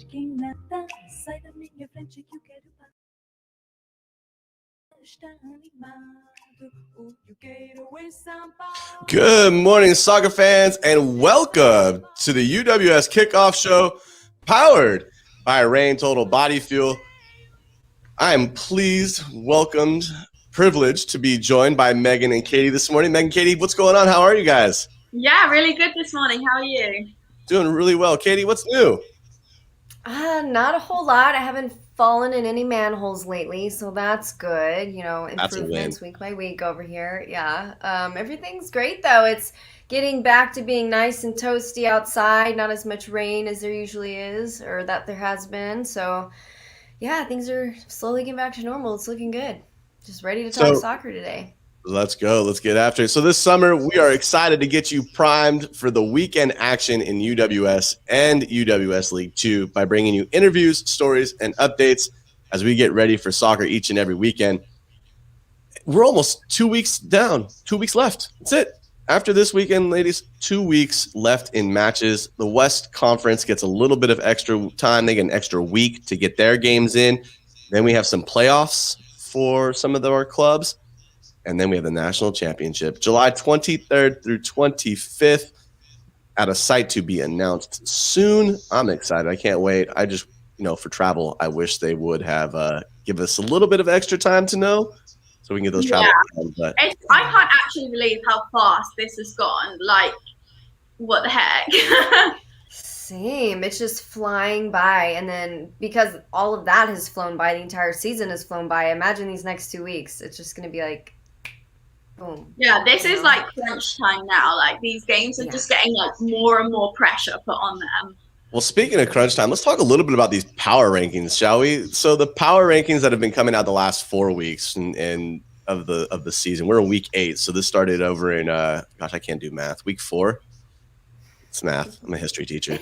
quem nada sai da minha frente que eu quero estar animado. O que eu quero é São Paulo. Good morning, soccer fans, and welcome to the UWS Kickoff Show, powered by Rain Total Body Fuel. I am pleased, welcomed, privileged to be joined by Megan and Katie this morning. Megan, Katie, what's going on? How are you guys? Yeah, really good this morning. How are you? Doing really well. Katie, what's new? Not a whole lot. I haven't fallen in any manholes lately, so that's good. You know, improvements week by week over here. Yeah. Everything's great though. It's getting back to being nice and toasty outside, not as much rain as there usually is or that there has been. So, yeah, things are slowly getting back to normal. It's looking good. Just ready to talk soccer today. Let's go. Let's get after it. So this summer, we are excited to get you primed for the weekend action in UWS and UWS League 2 by bringing you interviews, stories, and updates as we get ready for soccer each and every weekend. We're almost 2 weeks down, 2 weeks left. That's it. After this weekend, ladies, 2 weeks left in matches. The West Conference gets a little bit of extra time. They get an extra week to get their games in. Then we have some playoffs for some of our clubs. And then we have the National Championship, July 23rd through 25th, at a site to be announced soon. I'm excited. I can't wait. I just, for travel, I wish they would have give us a little bit of extra time to know so we can get those travel plans. But I can't actually believe how fast this has gone. Like, what the heck? Same. It's just flying by. And then because all of that has flown by, the entire season has flown by, imagine these next 2 weeks. It's just going to be like, boom. Yeah, this is like crunch time now. Like these games are just getting like more and more pressure put on them. Well, speaking of crunch time, let's talk a little bit about these power rankings, shall we? So the power rankings that have been coming out the last 4 weeks and of the season. We're in week 8, so this started over in gosh, I can't do math. Week 4. It's math. I'm a history teacher.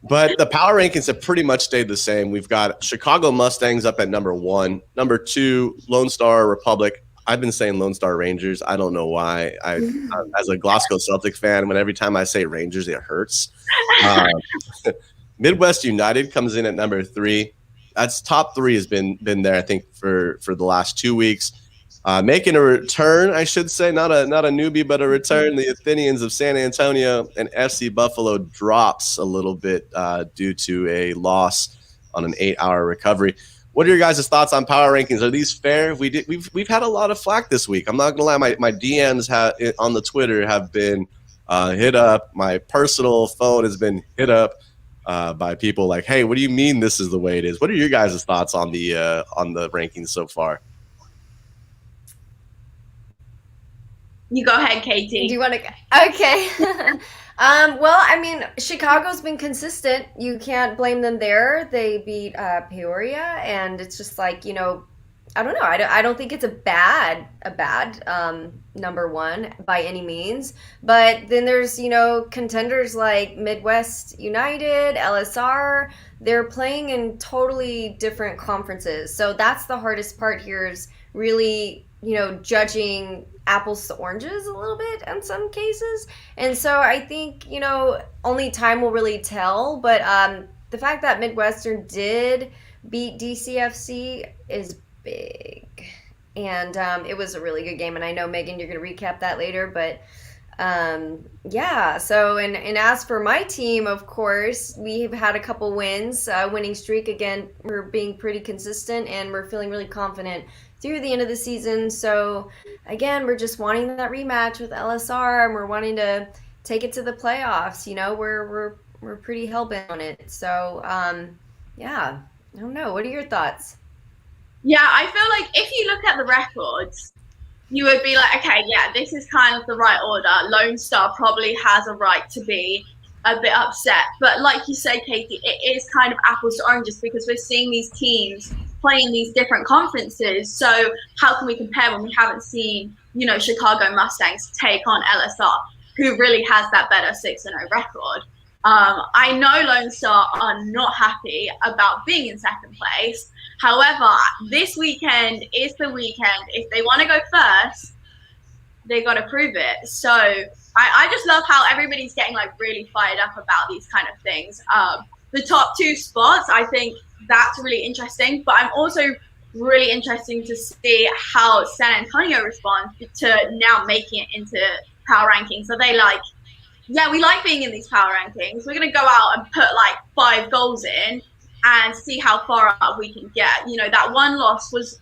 But the power rankings have pretty much stayed the same. We've got Chicago Mustangs up at number 1, number 2, Lone Star Republic. I've been saying Lone Star Rangers. I don't know why. As a Glasgow Celtic fan, every time I say Rangers, it hurts. Midwest United comes in at number 3. That's top 3 has been there, I think, for the last 2 weeks. Making a return, I should say, not a newbie, but a return. The Athenians of San Antonio and FC Buffalo drops a little bit due to a loss on an 8-hour recovery. What are your guys' thoughts on power rankings? Are these fair? We've had a lot of flack this week. I'm not gonna lie. My DMs on the Twitter have been hit up. My personal phone has been hit up by people like, "Hey, what do you mean this is the way it is?" What are your guys' thoughts on the rankings so far? You go ahead, Katie. Do you want to? Okay. Well, I mean, Chicago's been consistent. You can't blame them there. They beat Peoria, and it's just like, I don't know. I don't think it's a bad number 1 by any means. But then there's, contenders like Midwest United, LSR. They're playing in totally different conferences. So that's the hardest part here is really, judging apples to oranges a little bit in some cases. And so I think, only time will really tell. But the fact that Midwestern did beat DCFC is big. And it was a really good game. And I know, Megan, you're going to recap that later. But so and as for my team, of course, we've had a couple wins, winning streak. Again, we're being pretty consistent and we're feeling really confident through the end of the season. So again, we're just wanting that rematch with LSR and we're wanting to take it to the playoffs. We're pretty hell-bent on it. So I don't know. What are your thoughts? Yeah, I feel like if you look at the records, you would be like, okay, yeah, this is kind of the right order. Lone Star probably has a right to be a bit upset. But like you said, Katie, it is kind of apples to oranges because we're seeing these teams play in these different conferences. So how can we compare when we haven't seen, Chicago Mustangs take on LSR, who really has that better 6-0 record? I know Lone Star are not happy about being in second place. However, this weekend is the weekend. If they want to go first, they got to prove it. So I just love how everybody's getting like really fired up about these kind of things. the top 2 spots, I think that's really interesting. But I'm also really interesting to see how San Antonio responds to now making it into power rankings. So they like, yeah, we like being in these power rankings. We're going to go out and put like 5 goals in and see how far up we can get. You know, that one loss was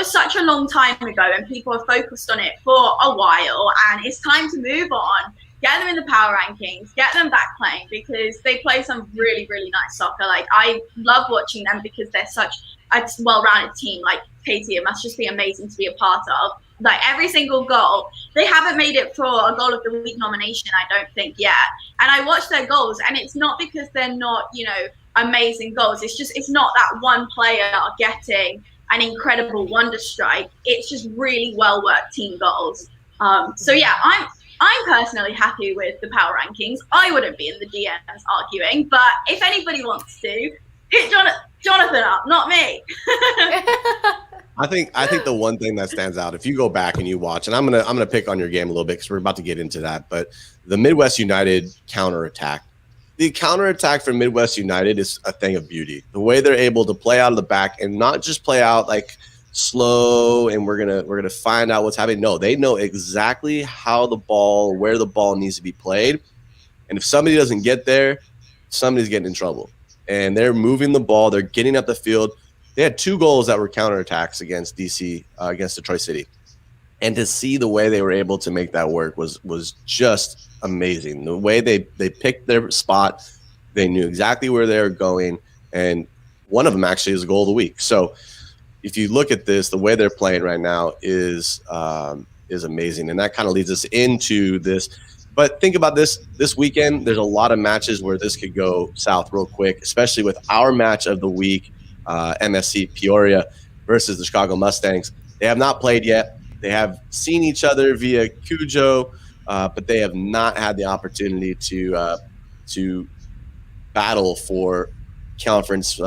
such a long time ago, and people have focused on it for a while, and it's time to move on. Get them in the power rankings, get them back playing, because they play some really, really nice soccer. Like, I love watching them because they're such a well-rounded team. Like, Katie, it must just be amazing to be a part of. Like, every single goal, they haven't made it for a goal of the week nomination, I don't think, yet. And I watch their goals, and it's not because they're not, you know, amazing goals. It's just, it's not that one player getting an incredible wonder strike. It's just really well-worked team goals. So yeah, I'm personally happy with the power rankings. I wouldn't be in the DMs arguing, but if anybody wants to, hit Jonathan up, not me. I think the one thing that stands out, if you go back and you watch, and I'm gonna pick on your game a little bit because we're about to get into that, but the Midwest United counterattack. The counterattack for Midwest United is a thing of beauty. The way they're able to play out of the back and not just play out like slow and we're gonna find out what's happening. No, they know exactly where the ball needs to be played. And if somebody doesn't get there, somebody's getting in trouble. And they're moving the ball, they're getting up the field. They had 2 goals that were counterattacks against DC, against Detroit City. And to see the way they were able to make that work was just amazing. The way they picked their spot, they knew exactly where they were going, and one of them actually is a goal of the week. So if you look at this, the way they're playing right now is amazing, and that kind of leads us into this. But think about this weekend. There's a lot of matches where this could go south real quick, especially with our match of the week, MSC Peoria versus the Chicago Mustangs. They have not played yet. They have seen each other via Cujo, but they have not had the opportunity to battle for conference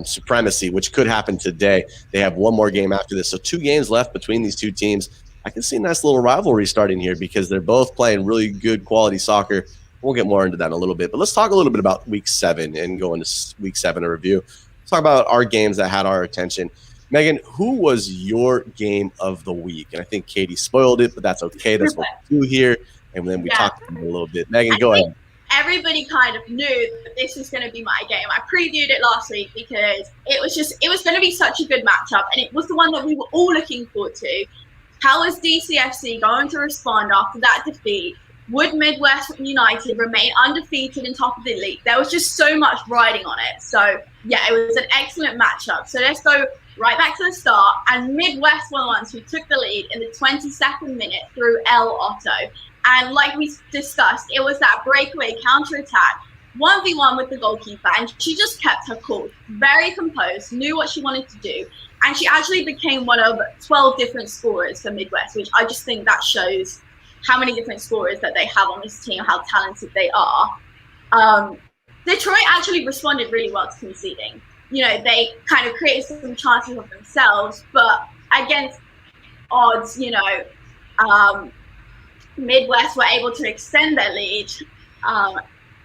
supremacy, which could happen today. They have one more game after this. So 2 games left between these 2 teams. I can see a nice little rivalry starting here because they're both playing really good quality soccer. We'll get more into that in a little bit. But let's talk a little bit about week 7 and go into week 7 a review. Let's talk about our games that had our attention. Megan, who was your game of the week? And I think Katie spoiled it, but that's okay. That's what we do here. And then we talked about it a little bit. Megan, go ahead. Everybody kind of knew that this was going to be my game. I previewed it last week because it was going to be such a good matchup, and it was the one that we were all looking forward to. How is DCFC going to respond after that defeat? Would Midwest United remain undefeated and top of the league? There was just so much riding on it. So yeah, it was an excellent matchup. So let's go right back to the start. And Midwest were the ones who took the lead in the 22nd minute through El Otto. And like we discussed, it was that breakaway counterattack, 1v1 with the goalkeeper, and she just kept her cool, very composed, knew what she wanted to do, and she actually became one of 12 different scorers for Midwest, which I just think that shows how many different scorers that they have on this team, how talented they are. Detroit actually responded really well to conceding. You know, they kind of created some chances of themselves, but against odds, you know, Midwest were able to extend their lead. Halftime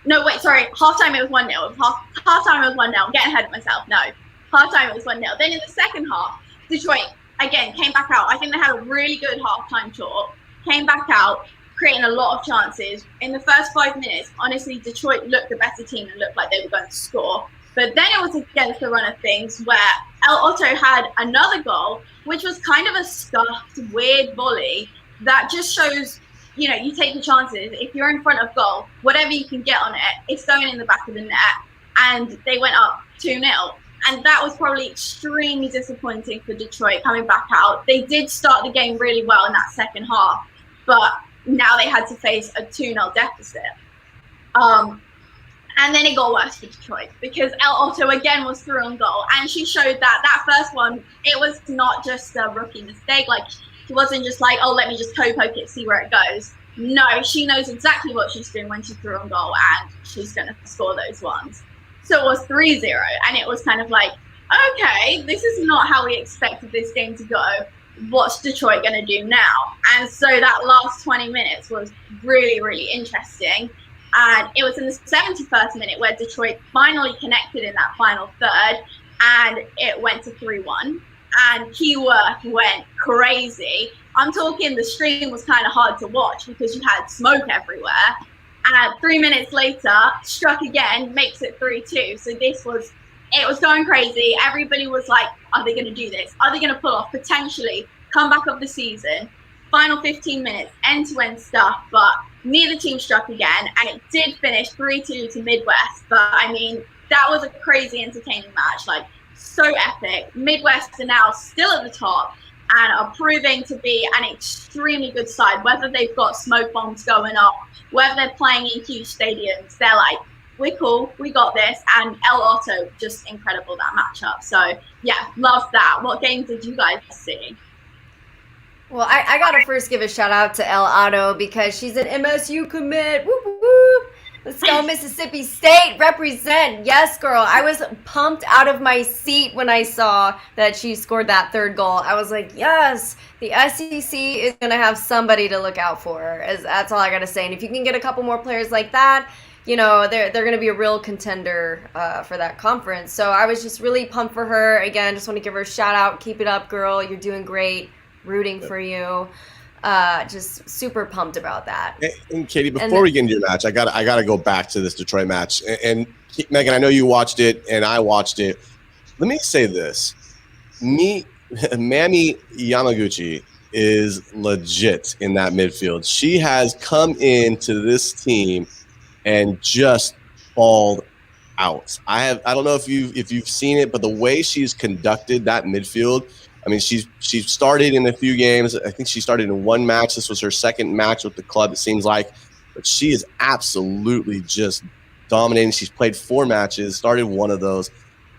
it was 1-0. Halftime it was 1-0. I'm getting ahead of myself. No. Halftime it was 1-0. Then in the second half, Detroit, again, came back out. I think they had a really good halftime talk. Came back out, creating a lot of chances. In the first 5 minutes, honestly, Detroit looked the better team and looked like they were going to score. But then it was against the run of things where El Otto had another goal, which was kind of a scuffed, weird volley that just shows, you know, you take the chances. If you're in front of goal, whatever you can get on it, it's going in the back of the net. And they went up 2-0. And that was probably extremely disappointing for Detroit coming back out. They did start the game really well in that second half, but now they had to face a 2-0 deficit. And then it got worse for Detroit because El Otto again was through on goal. And she showed that first one, it was not just a rookie mistake. Like, it wasn't just like, oh, let me just poke it, see where it goes. No, she knows exactly what she's doing when she's through on goal, and she's going to score those ones. So it was 3-0, and it was kind of like, okay, this is not how we expected this game to go. What's Detroit going to do now? And so that last 20 minutes was really, really interesting. And it was in the 71st minute where Detroit finally connected in that final third, and it went to 3-1. And Keyworth went crazy. I'm talking the stream was kind of hard to watch because you had smoke everywhere. And 3 minutes later, struck again, makes it 3-2. So it was going crazy. Everybody was like, are they going to do this? Are they going to pull off potentially comeback of the season? Final 15 minutes, end-to-end stuff, but neither team struck again, and it did finish 3-2 to Midwest. But I mean, that was a crazy entertaining match, like so epic. Midwest are now still at the top and are proving to be an extremely good side. Whether they've got smoke bombs going off, whether they're playing in huge stadiums, they're like, we're cool, we got this. And El Otto, just incredible, that matchup. So yeah, love that. What games did you guys see? Well, I gotta first give a shout out to El Otto because she's an MSU commit. Whoop, whoop, whoop. Let's go, Mississippi State, represent. Yes, girl. I was pumped out of my seat when I saw that she scored that third goal. I was like, yes, the SEC is gonna have somebody to look out for. That's all I gotta say. And if you can get a couple more players like that, you know, they're going to be a real contender for that conference. So I was just really pumped for her. Again, just want to give her a shout out. Keep it up, girl. You're doing great. Rooting for you. Just super pumped about that. And Katie, before we get into your match, I gotta go back to this Detroit match. And Megan, I know you watched it and I watched it. Let me say this. Mami Yamaguchi is legit in that midfield. She has come into this team and just balled out. I don't know if you've seen it, but the way she's conducted that midfield, I mean, she started in a few games. I think she started in one match. This was her second match with the club, it seems like. But she is absolutely just dominating. She's played 4 matches, started one of those,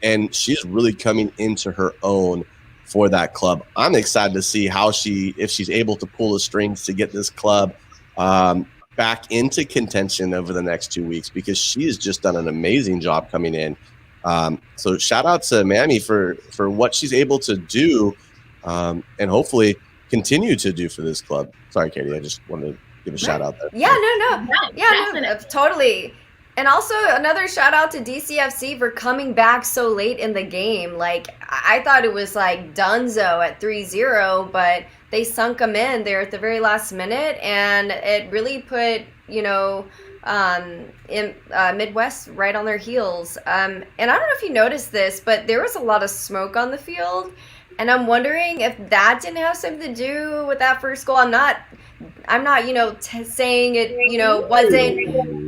and she's really coming into her own for that club. I'm excited to see if she's able to pull the strings to get this club back into contention over the next 2 weeks, because she has just done an amazing job coming in. So shout out to Mammy for what she's able to do, and hopefully continue to do for this club. Sorry, Katie, I just wanted to give a shout out there. Yeah, no, totally. And also another shout out to DCFC for coming back so late in the game. Like, I thought it was like donezo at 3-0, but they sunk them in there at the very last minute, and it really put, Midwest right on their heels. And I don't know if you noticed this, but there was a lot of smoke on the field, and I'm wondering if that didn't have something to do with that first goal. I'm not saying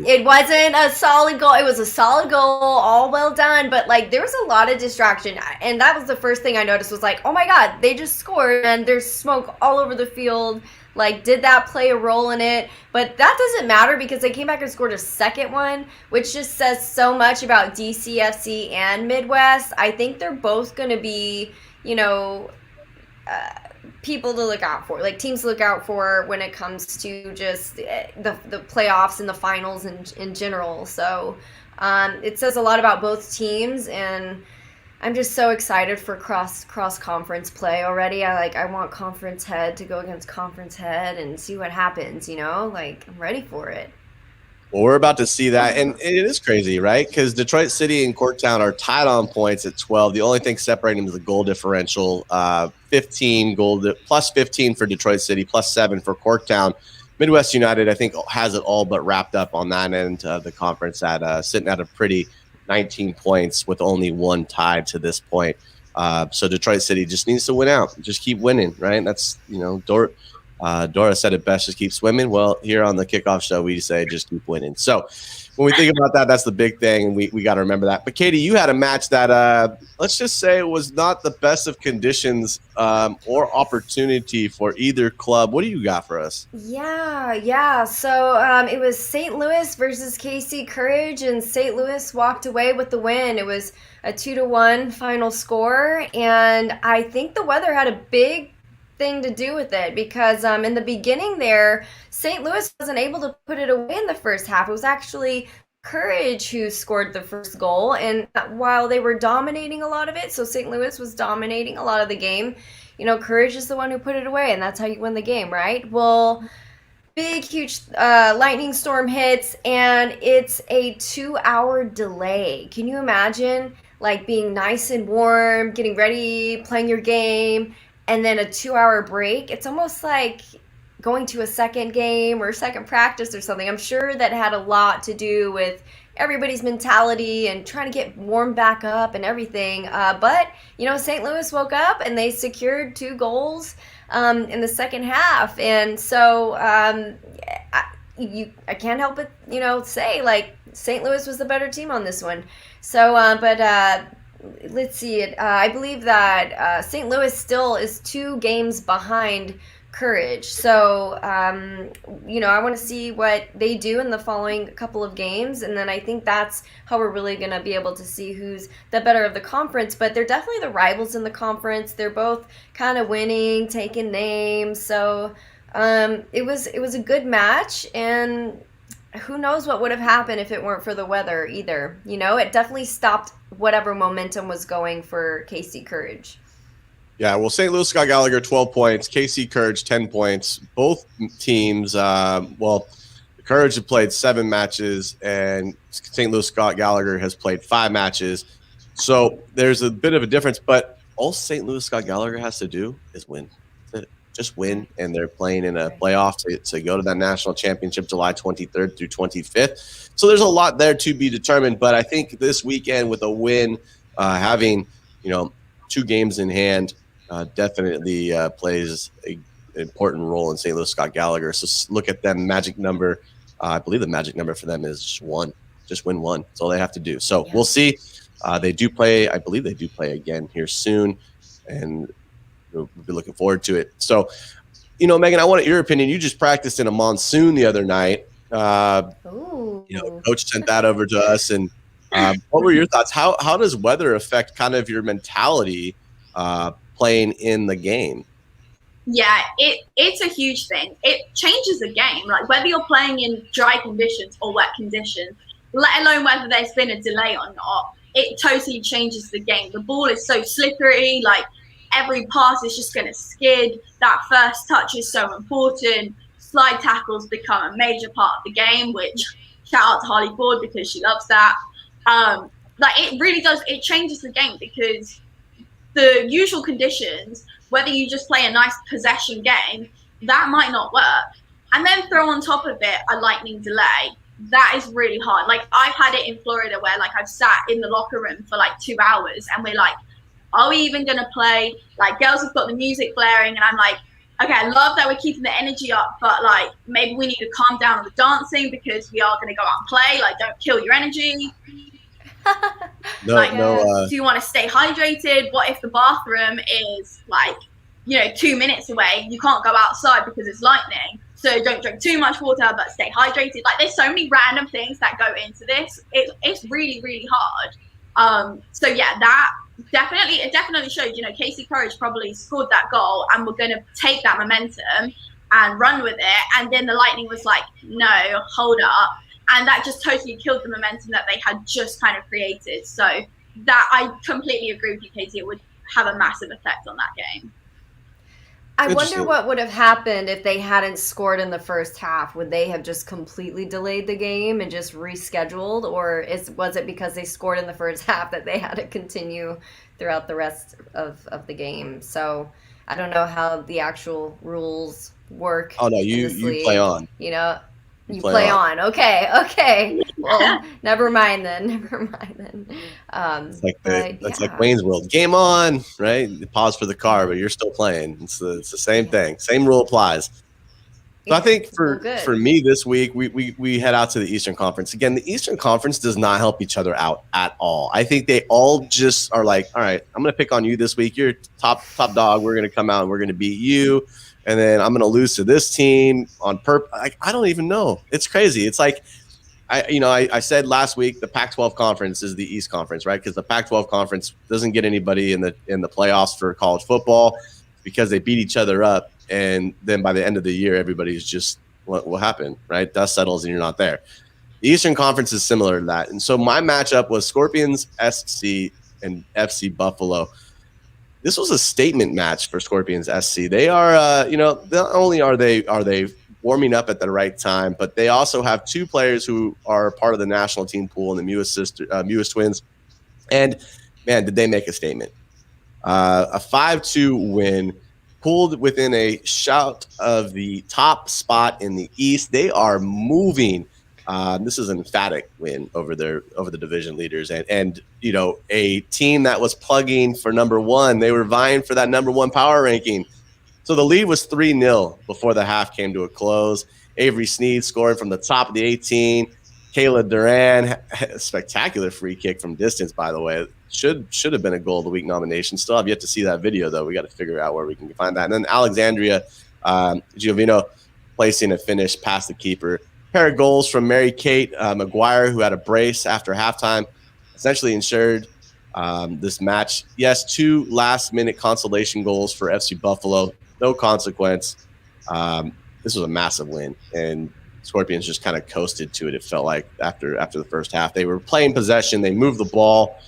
it wasn't a solid goal. It was a solid goal, all well done, but like there was a lot of distraction, and that was the first thing I noticed was like, oh my god, they just scored and there's smoke all over the field. Like, did that play a role in it? But that doesn't matter because they came back and scored a second one, which just says so much about DCFC and Midwest. I think they're both going to be, people to look out for, like teams to look out for when it comes to just the playoffs and the finals in general. So it says a lot about both teams, and I'm just so excited for cross conference play already. I want conference head to go against conference head and see what happens, like I'm ready for it. Well, we're about to see that, and it is crazy, right? Because Detroit City and Corktown are tied on points at 12. The only thing separating them is the goal differential. 15 plus 15 for Detroit City, plus 7 for Corktown. Midwest United, I think, has it all but wrapped up on that end of the conference at sitting at a pretty 19 points with only 1 tied to this point. So Detroit City just needs to win out, just keep winning, right? That's Dora said it best, just keep swimming. Well, here on the Kickoff show, we say just keep winning. So when we think about that, that's the big thing, and we got to remember that. But Katie, you had a match that let's just say it was not the best of conditions or opportunity for either club. What do you got for us? Yeah. So it was St. Louis versus KC Courage, and St. Louis walked away with the win. It was a 2-1 final score, and I think the weather had a big thing to do with it, because in the beginning there, St. Louis wasn't able to put it away in the first half. It was actually Courage who scored the first goal, and while they were dominating a lot of it, so St. Louis was dominating a lot of the game, Courage is the one who put it away, and that's how you win the game, right? Well, big, huge lightning storm hits, and it's a 2-hour delay. Can you imagine, like, being nice and warm, getting ready, playing your game, and then a 2-hour break? It's almost like going to a second game or second practice or something. I'm sure that had a lot to do with everybody's mentality and trying to get warmed back up and everything. But, St. Louis woke up and they secured 2 goals in the second half. And so I can't help but, say, like, St. Louis was the better team on this one. So, let's see. I believe that St. Louis still is 2 games behind Courage. So, I want to see what they do in the following couple of games. And then I think that's how we're really going to be able to see who's the better of the conference. But they're definitely the rivals in the conference. They're both kind of winning, taking names. So it was a good match. And who knows what would have happened if it weren't for the weather either. It definitely stopped whatever momentum was going for KC Courage. Yeah, well, St. Louis Scott Gallagher, 12 points. KC Courage, 10 points. Both teams, Courage have played 7 matches, and St. Louis Scott Gallagher has played 5 matches. So there's a bit of a difference, but all St. Louis Scott Gallagher has to do is win. That's it. Just win, and they're playing in a playoff to go to that national championship July 23rd through 25th. So there's a lot there to be determined, but I think this weekend with a win, having 2 games in hand, definitely plays an important role in St. Louis Scott Gallagher. So look at them. Magic number, I believe the magic number for them is just 1. Just win 1. That's all they have to do. So we'll see. They do play. I believe they do play again here soon, and we'll be looking forward to it. So, Megan, I wanted your opinion. You just practiced in a monsoon the other night. Coach sent that over to us, and what were your thoughts? How does weather affect kind of your mentality playing in the game? Yeah, it's a huge thing. It changes the game. Like, whether you're playing in dry conditions or wet conditions, let alone whether there's been a delay or not, it totally changes the game. The ball is so slippery, like every pass is just going to skid. That first touch is so important. Slide tackles become a major part of the game, which shout out to Harley Ford because she loves that. It really does. It changes the game because the usual conditions, whether you just play a nice possession game, that might not work. And then throw on top of it a lightning delay. That is really hard. Like, I've had it in Florida where, like, I've sat in the locker room for like 2 hours and we're like, are we even going to play? Like, girls have got the music blaring and I'm like, okay, I love that we're keeping the energy up, but like, maybe we need to calm down on the dancing because we are going to go out and play. Like, don't kill your energy. Do you want to stay hydrated? What if the bathroom is like, 2 minutes away? You can't go outside because it's lightning. So don't drink too much water, but stay hydrated. Like, there's so many random things that go into this. It's really, really hard. So yeah, it definitely showed, KC Courage probably scored that goal and we're going to take that momentum and run with it. And then the Lightning was like, no, hold up. And that just totally killed the momentum that they had just kind of created. So that, I completely agree with you, Katie. It would have a massive effect on that game. I wonder what would have happened if they hadn't scored in the first half. Would they have just completely delayed the game and just rescheduled? Or was it because they scored in the first half that they had to continue throughout the rest of the game? So I don't know how the actual rules work. Oh, no, you play on. You play on. Okay. Well, never mind then. It's like Wayne's World. Game on, right? You pause for the car, but you're still playing. It's the same thing. Same rule applies. So I think for me this week, we head out to the Eastern Conference. Again, the Eastern Conference does not help each other out at all. I think they all just are like, all right, I'm going to pick on you this week. You're top dog. We're going to come out and we're going to beat you. And then I'm going to lose to this team on purpose. I don't even know. It's crazy. It's like, I said last week, the Pac-12 conference is the East Conference, right? Because the Pac-12 conference doesn't get anybody in the playoffs for college football because they beat each other up. And then by the end of the year, everybody's just, what happened, right? Dust settles and you're not there. The Eastern Conference is similar to that. And so my matchup was Scorpions SC and FC Buffalo. This was a statement match for Scorpions SC. They are, not only are they warming up at the right time. But they also have two players who are part of the national team pool in the Mewis twins. And, man, did they make a statement. A 5-2 win, pulled within a shout of the top spot in the East. They are moving. This is an emphatic win over the division leaders, and you know, a team that was plugging for number one. They were vying for that number one power ranking. So the lead was 3-0 before the half came to a close. Avery Sneed scoring from the top of the 18. Kayla Duran, a spectacular free kick from distance, by the way. Should have been a goal of the week nomination. Still have yet to see that video, though. We got to figure out where we can find that. And then Alexandria Giovino placing a finish past the keeper. Pair of goals from Mary Kate McGuire, who had a brace after halftime, essentially ensured this match. Yes, 2 last-minute consolation goals for FC Buffalo. No consequence. This was a massive win, and Scorpions just kind of coasted to it. It felt like after the first half, they were playing possession. They moved the ball.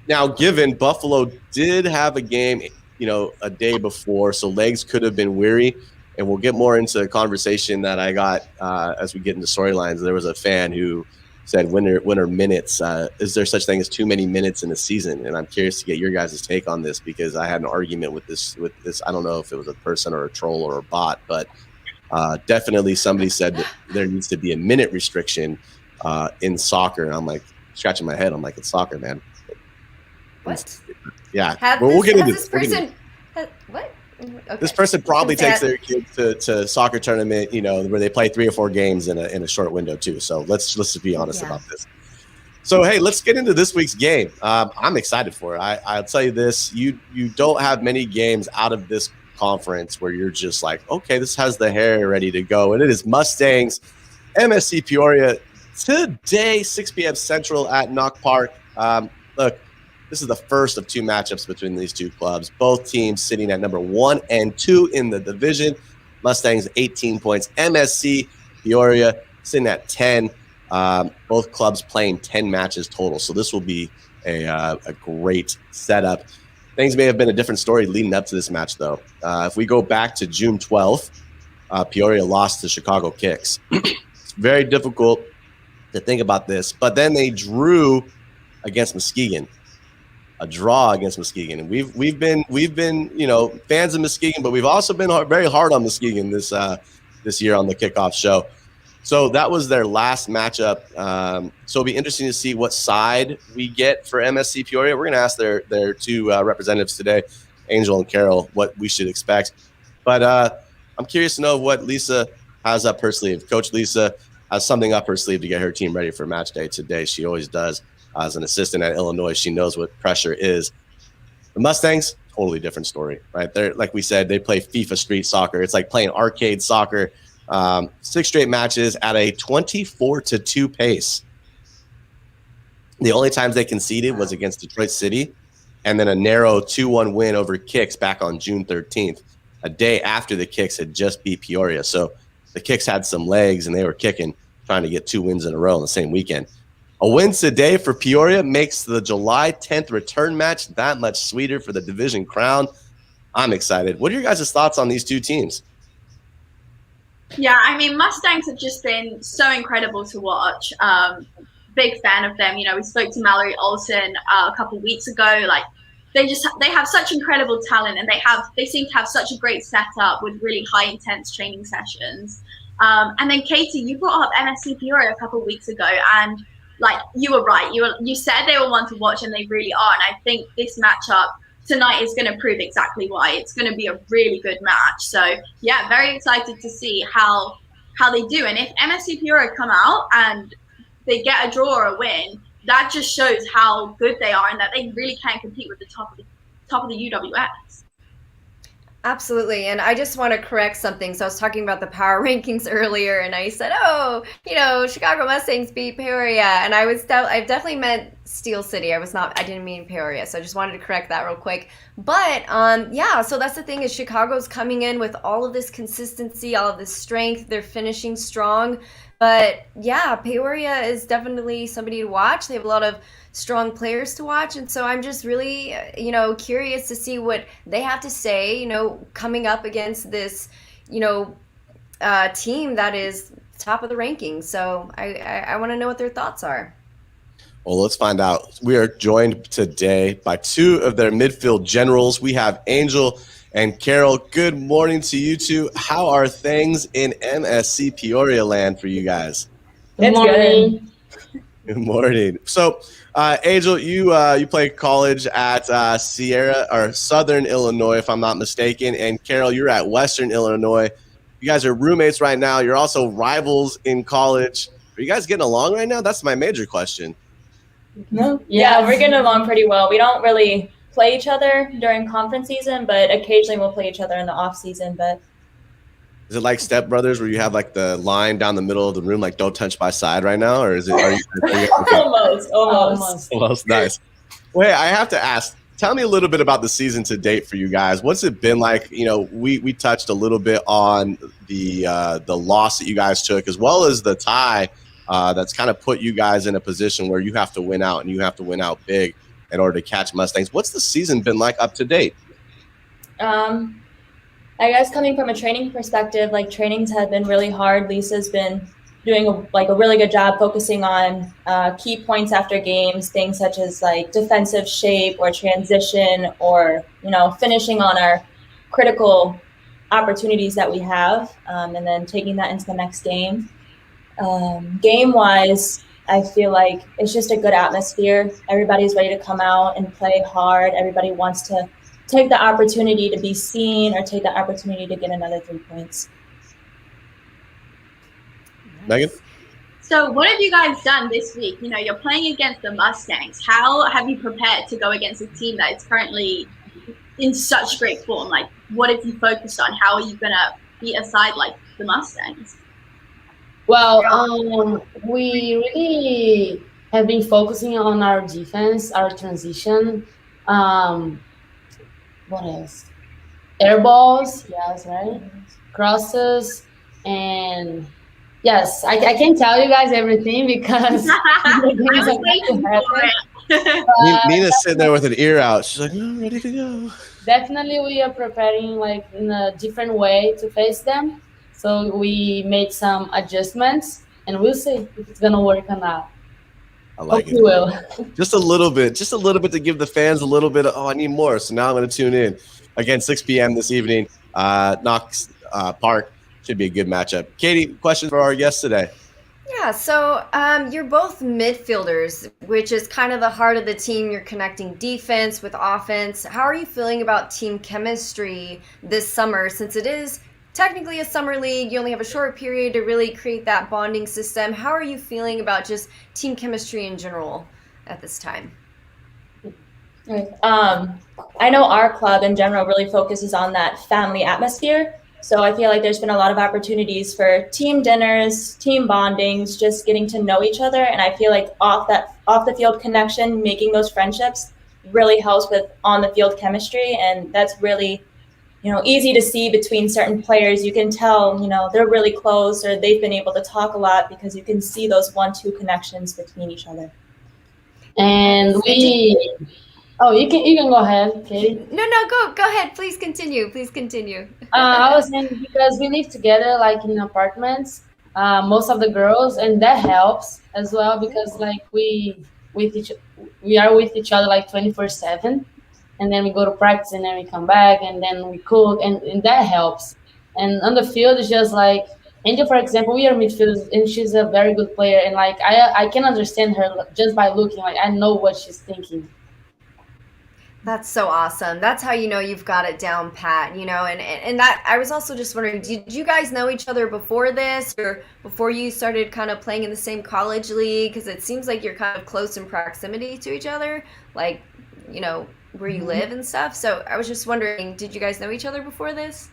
Now, given Buffalo did have a game, you know, a day before, so legs could have been weary. And we'll get more into a conversation that I got as we get into storylines. There was a fan who said, "When are minutes? Is there such thing as too many minutes in a season?" And I'm curious to get your guys' take on this, because I had an argument with this. I don't know if it was a person or a troll or a bot, but definitely somebody said that there needs to be a minute restriction in soccer. And I'm like, scratching my head. I'm like, it's soccer, man. What? Yeah. We'll get into this. What? Okay. This person probably takes their kids to soccer tournament, you know, where they play 3 or 4 games in a short window too. So let's just be honest about this. So hey, let's get into this week's game. I'm excited for it. I'll tell you this: you don't have many games out of this conference where you're just like, okay, this has the hair ready to go, and it is Mustangs, MSC Peoria today, 6 p.m. Central at Knock Park. Look. This is the first of 2 matchups between these two clubs. Both teams sitting at number 1 and 2 in the division. Mustangs 18 points. MSC Peoria sitting at 10. Both clubs playing 10 matches total. So this will be a great setup. Things may have been a different story leading up to this match, though. If we go back to June 12th, Peoria lost to Chicago Kicks. It's very difficult to think about this, but then they drew against Muskegon. A draw against Muskegon, and we've been you know, fans of Muskegon, but we've also been very hard on Muskegon this year on the Kickoff show. So that was their last matchup. So it'll be interesting to see what side we get for MSC Peoria. We're going to ask their 2 representatives today, Angel and Carol, what we should expect. But I'm curious to know what Lisa has up her sleeve. Coach Lisa has something up her sleeve to get her team ready for match day today. She always does. As an assistant at Illinois, she knows what pressure is. The Mustangs, totally different story, right? They're, like we said, they play FIFA street soccer. It's like playing arcade soccer. 6 straight matches at a 24-2 pace. The only times they conceded was against Detroit City, and then a narrow 2-1 win over Kicks back on June 13th, a day after the Kicks had just beat Peoria. So the Kicks had some legs, and they were kicking, trying to get 2 wins in a row in the same weekend. A win today for Peoria makes the July 10th return match that much sweeter for the division crown. I'm excited. What are your guys' thoughts on these 2 teams? Yeah, I mean, Mustangs have just been so incredible to watch. Big fan of them. You know, we spoke to Mallory Olsen a couple of weeks ago. Like, they have such incredible talent, and they seem to have such a great setup with really high intense training sessions. And then Katie, you brought up MSC Peoria a couple of weeks ago, and like, you were right. You said they were one to watch, and they really are. And I think this matchup tonight is going to prove exactly why. It's going to be a really good match. So yeah, very excited to see how they do. And if MSC Peoria come out and they get a draw or a win, that just shows how good they are and that they really can compete with the top of the UWS. Absolutely. And I just want to correct something. So I was talking about the power rankings earlier, and I said, oh, you know, Chicago Mustangs beat Peoria. And I definitely meant Steel City. I didn't mean Peoria. So I just wanted to correct that real quick. But yeah, so that's the thing, is Chicago's coming in with all of this consistency, all of this strength. They're finishing strong. But yeah, Peoria is definitely somebody to watch. They have a lot of strong players to watch, and so I'm just really, you know, curious to see what they have to say, you know, coming up against this, you know, team that is top of the rankings. So I want to know what their thoughts are. Well, let's find out. We are joined today by two of their midfield generals. We have Angel and Carol. Good morning to you two. How are things in MSC Peoria land for you guys? Good morning. Good morning. So, Angel, you play college at Southern Illinois, if I'm not mistaken, and Carol, you're at Western Illinois. You guys are roommates right now. You're also rivals in college. Are you guys getting along right now? That's my major question. No. Yeah, we're getting along pretty well. We don't really play each other during conference season, but occasionally we'll play each other in the off season. But is it like Step Brothers where you have like the line down the middle of the room, like "Don't touch my side" right now, or is it? Are you almost nice. Wait, I have to ask. Tell me a little bit about the season to date for you guys. What's it been like? You know, we touched a little bit on the loss that you guys took, as well as the tie that's kind of put you guys in a position where you have to win out, and you have to win out big in order to catch Mustangs. What's the season been like up to date? I guess coming from a training perspective, like trainings have been really hard. Lisa's been doing a really good job focusing on key points after games, things such as like defensive shape or transition, or finishing on our critical opportunities that we have, and then taking that into the next game. Game wise, I feel like it's just a good atmosphere. Everybody's ready to come out and play hard. Everybody wants to take the opportunity to be seen or take the opportunity to get another 3 points. Megan? So what have you guys done this week? You're playing against the Mustangs. How have you prepared to go against a team that is currently in such great form? Like, what have you focused on? How are you going to beat a side like the Mustangs? Well, we really have been focusing on our defense, our transition. What else? Air balls, yes, right? Crosses, and yes, I can't tell you guys everything because Nina's sitting there with an ear out. She's like, "Oh, ready to go." Definitely, we are preparing like in a different way to face them. So we made some adjustments, and we'll see if it's gonna work or not. I like Hope it will. Just a little bit to give the fans a little bit of, I need more. So now I'm going to tune in. Again, 6 p.m. this evening, Knox Park. Should be a good matchup. Katie, question for our guest today. Yeah, so you're both midfielders, which is kind of the heart of the team. You're connecting defense with offense. How are you feeling about team chemistry this summer, since it is technically a summer league? You only have a short period to really create that bonding system. How are you feeling about just team chemistry in general at this time? I know our club in general really focuses on that family atmosphere. So I feel like there's been a lot of opportunities for team dinners, team bondings, just getting to know each other. And I feel like off the field connection, making those friendships really helps with on the field chemistry. And that's really easy to see between certain players. You can tell, they're really close, or they've been able to talk a lot because you can see those 1-2 connections between each other. And you can go ahead, Katie. No, go ahead. Please continue. I was saying because we live together, like in apartments, most of the girls, and that helps as well because like we are with each other like 24/7. And then we go to practice, and then we come back, and then we cook, and that helps. And on the field, it's just like Angel, for example, we are midfielders, and she's a very good player. And like I can understand her just by looking. Like I know what she's thinking. That's so awesome. That's how you've got it down pat. And that I was also just wondering, did you guys know each other before this, or before you started kind of playing in the same college league? Because it seems like you're kind of close in proximity to each other, like where you live and stuff. So I was just wondering, did you guys know each other before this?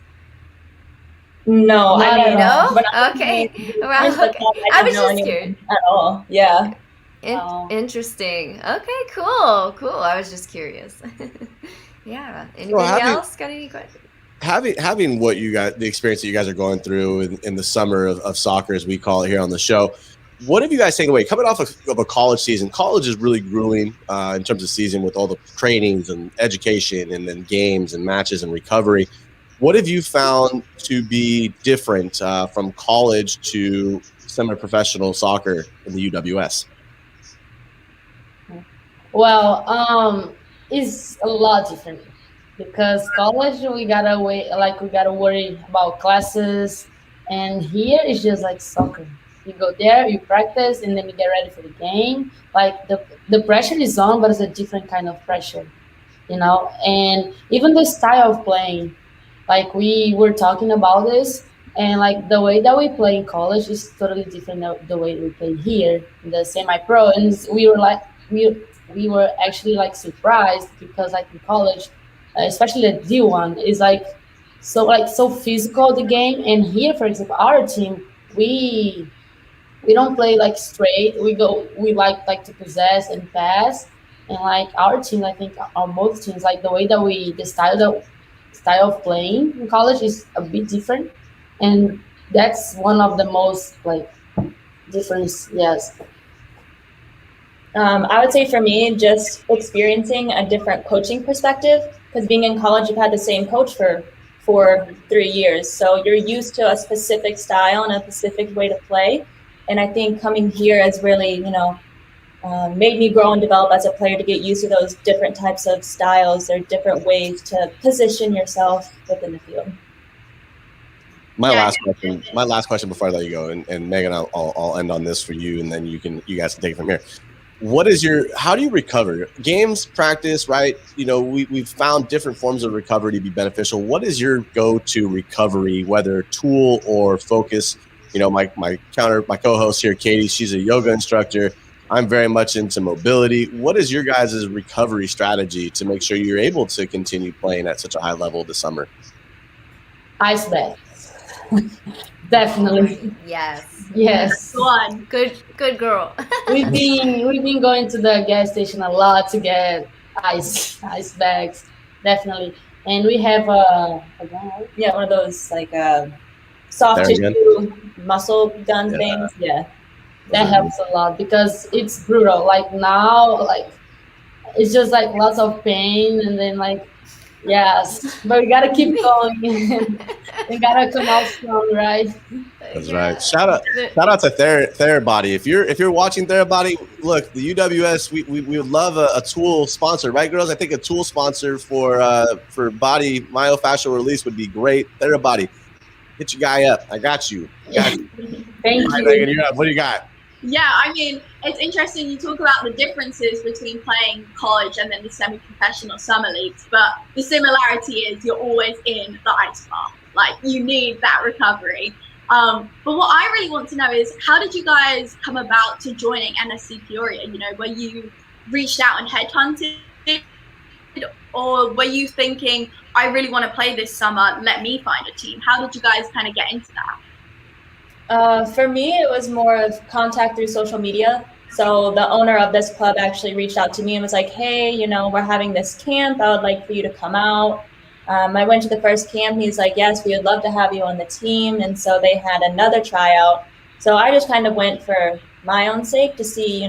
No, no. Okay. Well, okay. I was just curious. At all. Yeah. Interesting. Okay. Cool. I was just curious. Yeah. Anybody else got any questions? Having what you got, the experience that you guys are going through in the summer of soccer, as we call it here on the show. What have you guys taken away coming off of a college season? College is really grueling in terms of season with all the trainings and education and then games and matches and recovery. What have you found to be different from college to semi-professional soccer in the UWS? Well, it's a lot different because college we gotta wait, like we gotta worry about classes, and here it's just like soccer. You go there, you practice, and then you get ready for the game. Like the pressure is on, but it's a different kind of pressure, And even the style of playing, like we were talking about this, and like the way that we play in college is totally different than the way we play here in the semi-pro. And we were actually like surprised because like in college, especially the D1 is like so physical the game, and here for example our team we don't play like straight. We like to possess and pass, and like our team, I think our both teams, like the way that the style of playing in college is a bit different, and that's one of the most like difference. Yes. I would say for me, just experiencing a different coaching perspective, because being in college, you've had the same coach for 3 years. So you're used to a specific style and a specific way to play. And I think coming here has really, made me grow and develop as a player to get used to those different types of styles or different ways to position yourself within the field. My last question before I let you go, and Megan, I'll end on this for you, and then you guys can take it from here. How do you recover? Games, practice, right? We've found different forms of recovery to be beneficial. What is your go-to recovery, whether tool or focus? My co-host here, Katie, she's a yoga instructor. I'm very much into mobility. What is your guys' recovery strategy to make sure you're able to continue playing at such a high level this summer? Ice bath. Definitely. Yes. One. Good girl. we've been going to the gas station a lot to get ice bags, definitely. And we have one of those like soft tissue muscle gun things. Yeah, that helps a lot because it's brutal. Like now, like it's just like lots of pain, and then like yes, but we gotta keep going. We gotta come out strong, right? That's right. Shout out to Therabody. If you're watching Therabody, look, the UWS, we would love a tool sponsor, right, girls? I think a tool sponsor for body myofascial release would be great. Therabody, hit your guy up. I got you. Thank you. Megan, you're up. What do you got? Yeah, I mean, it's interesting you talk about the differences between playing college and then the semi-professional summer leagues, but the similarity is you're always in the ice bath. Like, you need that recovery. But what I really want to know is, how did you guys come about to joining NSC Peoria? Were you reached out and headhunted, or were you thinking, I really want to play this summer, let me find a team? How did you guys kind of get into that? For me, it was more of contact through social media. So the owner of this club actually reached out to me and was like, hey, we're having this camp. I would like for you to come out. I went to the first camp. He's like, yes, we would love to have you on the team. And so they had another tryout. So I just kind of went for my own sake to see,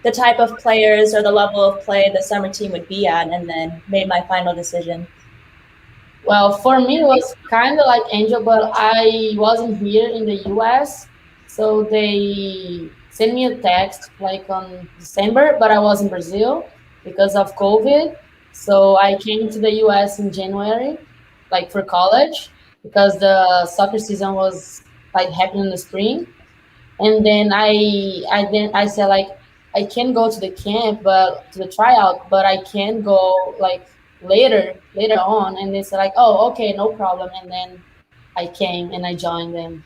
the type of players or the level of play the summer team would be at, and then made my final decision. Well, for me, it was kind of like Angel, but I wasn't here in the US. So they sent me a text like on December, but I was in Brazil because of COVID. So I came to the US in January, like for college, because the soccer season was like happening in the spring. And then I said like, I can go to the camp, but to the tryout, but I can go like later on. And they said like, oh, okay, no problem. And then I came and I joined them.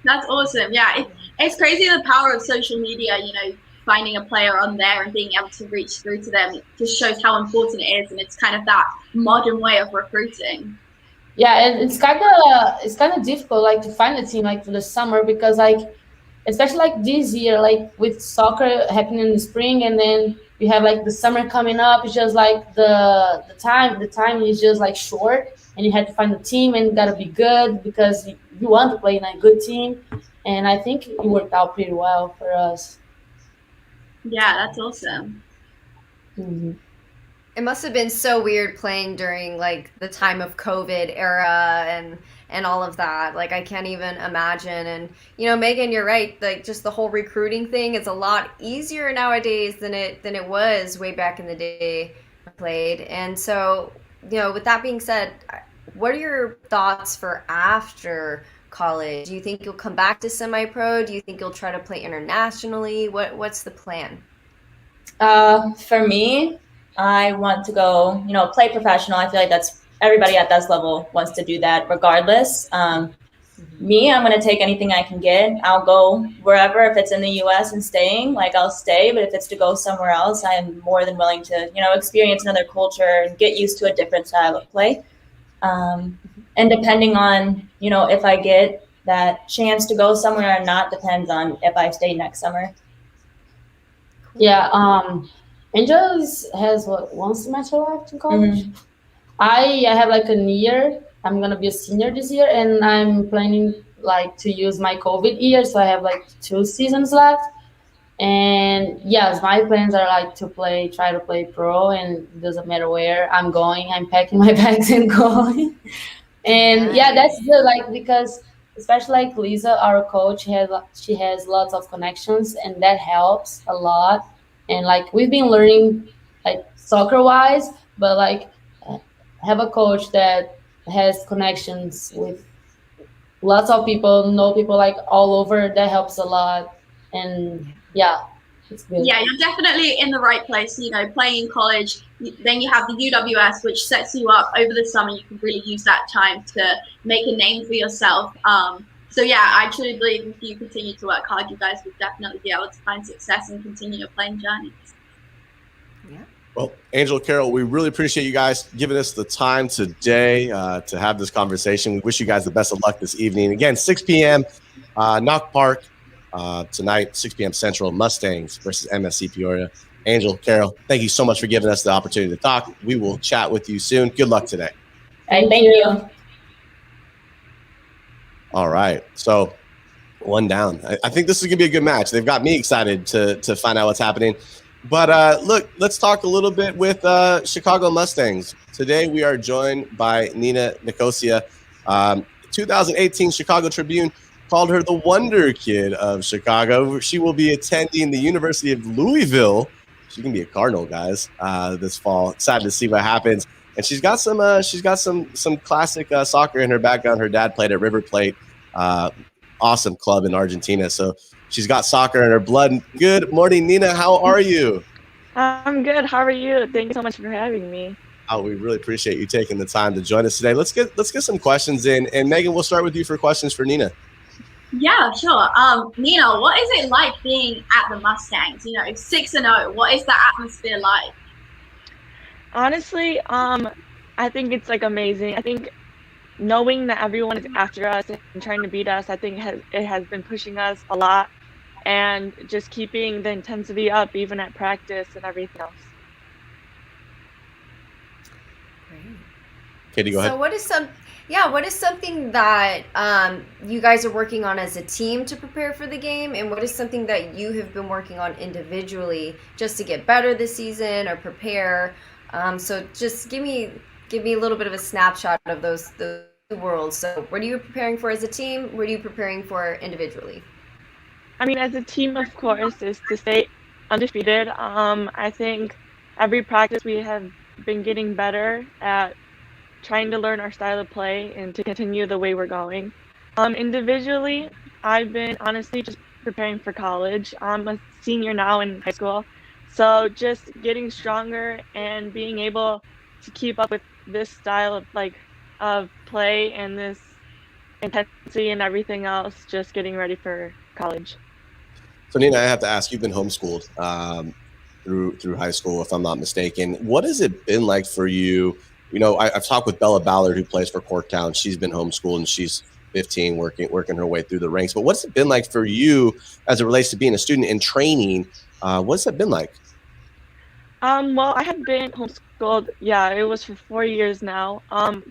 That's awesome. Yeah, it's crazy the power of social media, finding a player on there and being able to reach through to them. It just shows how important it is, and it's kind of that modern way of recruiting. Yeah, and it's kind of difficult like to find a team like for the summer, because like especially like this year, like with soccer happening in the spring, and then you have like the summer coming up. It's just like the time is just like short, and you have to find a team, and you gotta be good because you want to play in a good team. And I think it worked out pretty well for us. Yeah, that's awesome. Mm-hmm. It must have been so weird playing during like the time of COVID era and all of that. Like I can't even imagine. And Megan, you're right. Like just the whole recruiting thing is a lot easier nowadays than it was way back in the day I played. And so, with that being said, what are your thoughts for after college? Do you think you'll come back to semi-pro? Do you think you'll try to play internationally? What's the plan? For me, I want to go, play professional. I feel like that's everybody at this level wants to do that regardless. Me, I'm going to take anything I can get. I'll go wherever. If it's in the US and staying, like I'll stay. But if it's to go somewhere else, I am more than willing to, experience another culture and get used to a different style of play. And depending on, if I get that chance to go somewhere or not, depends on if I stay next summer. Yeah, Angels has one semester left in college. I have like a year. I'm gonna be a senior this year, and I'm planning like to use my COVID year, so I have like 2 seasons left. And yes, my plans are like to try to play pro, and it doesn't matter where I'm going. I'm packing my bags and going. And yeah, that's good. Like because especially like Lisa, our coach, she has lots of connections, and that helps a lot. And like we've been learning like soccer wise, but like have a coach that has connections with lots of people, know people like all over. That helps a lot. And yeah, it's good. Yeah, you're definitely in the right place. Playing in college, then you have the UWS, which sets you up over the summer. You can really use that time to make a name for yourself. So yeah, I truly believe if you continue to work hard, you guys will definitely be able to find success and continue your playing journey. Yeah. Well, Angel, Carol, we really appreciate you guys giving us the time today to have this conversation. We wish you guys the best of luck this evening. Again, 6 p.m., Knock Park. Tonight, 6 p.m. Central, Mustangs versus MSC Peoria. Angel, Carol, thank you so much for giving us the opportunity to talk. We will chat with you soon. Good luck today. Hey, thank you. All right. So, one down. I think this is going to be a good match. They've got me excited to find out what's happening. But look, let's talk a little bit with Chicago Mustangs. Today, we are joined by Nina Nicosia, 2018 Chicago Tribune called her the Wonder Kid of Chicago. She will be attending the University of Louisville. She can be a Cardinal, guys, this fall. Excited to see what happens. And she's got some classic soccer in her background. Her dad played at River Plate, awesome club in Argentina. So she's got soccer in her blood. Good morning, Nina. How are you? I'm good. How are you? Thank you so much for having me. Oh, we really appreciate you taking the time to join us today. Let's get some questions in. And Megan, we'll start with you for questions for Nina. Yeah, sure. Nina, what is it like being at the Mustangs? 6-0. What is the atmosphere like? Honestly, I think it's like amazing. I think knowing that everyone is after us and trying to beat us, I think it has been pushing us a lot, and just keeping the intensity up even at practice and everything else. Great. Katie, go ahead. So what is something that you guys are working on as a team to prepare for the game, and what is something that you have been working on individually just to get better this season or prepare? So just give me a little bit of a snapshot of those worlds. So what are you preparing for as a team? What are you preparing for individually? I mean, as a team, of course, is to stay undefeated. I think every practice we have been getting better at trying to learn our style of play and to continue the way we're going. Individually, I've been honestly just preparing for college. I'm a senior now in high school, so just getting stronger and being able to keep up with this style of play and this intensity and everything else, just getting ready for college. So Nina, I have to ask, you've been homeschooled through high school, if I'm not mistaken. What has it been like for you? I've talked with Bella Ballard, who plays for Corktown. She's been homeschooled and she's 15, working her way through the ranks. But what's it been like for you as it relates to being a student and training? What's it been like? Well, I have been homeschooled. Yeah, it was for 4 years now.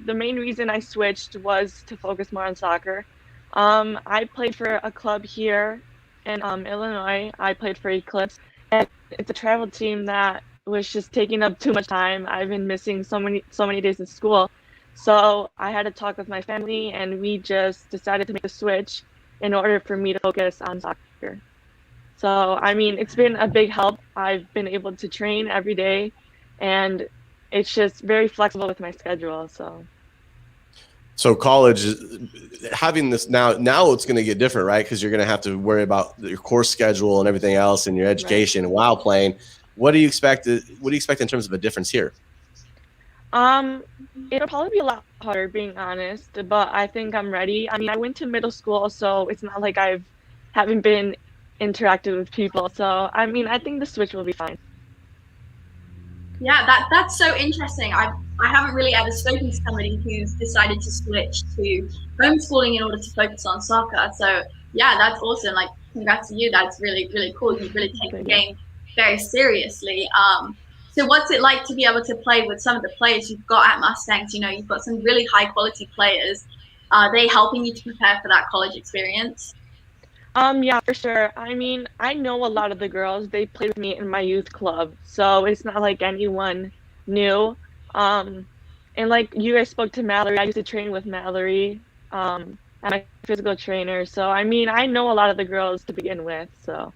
The main reason I switched was to focus more on soccer. I played for a club here in Illinois. I played for Eclipse, and it's a travel team that was just taking up too much time. I've been missing so many days in school. So I had to talk with my family, and we just decided to make the switch in order for me to focus on soccer. So, I mean, it's been a big help. I've been able to train every day, and it's just very flexible with my schedule. So college, having this now it's going to get different, right? Because you're going to have to worry about your course schedule and everything else and your education while playing. What do you expect? What do you expect in terms of a difference here? It'll probably be a lot harder, being honest, but I think I'm ready. I mean, I went to middle school, so it's not like haven't been interacted with people. So, I mean, I think the switch will be fine. Yeah, that's so interesting. I haven't really ever spoken to somebody who's decided to switch to homeschooling in order to focus on soccer. So yeah, that's awesome. Like, congrats to you. That's really, really cool. You really take the game very seriously. So what's it like to be able to play with some of the players you've got at Mustangs? You know, you've got some really high quality players. Are they helping you to prepare for that college experience? Yeah, for sure. I mean, I know a lot of the girls. They played with me in my youth club, so it's not like anyone new. And like you guys spoke to Mallory, I used to train with Mallory, and my physical trainer. So I mean, I know a lot of the girls to begin with. So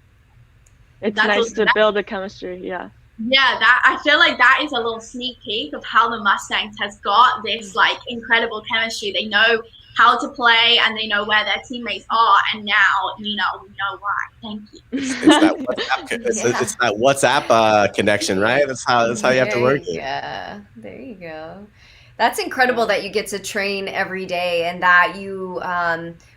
it's nice to build a chemistry. Yeah. Yeah, that I feel like that is a little sneak peek of how the Mustangs has got this like incredible chemistry. They know how to play and they know where their teammates are, and now we know why. Thank you. It's that WhatsApp connection, right? That's how you have to work it. Yeah, there you go. That's incredible that you get to train every day and that you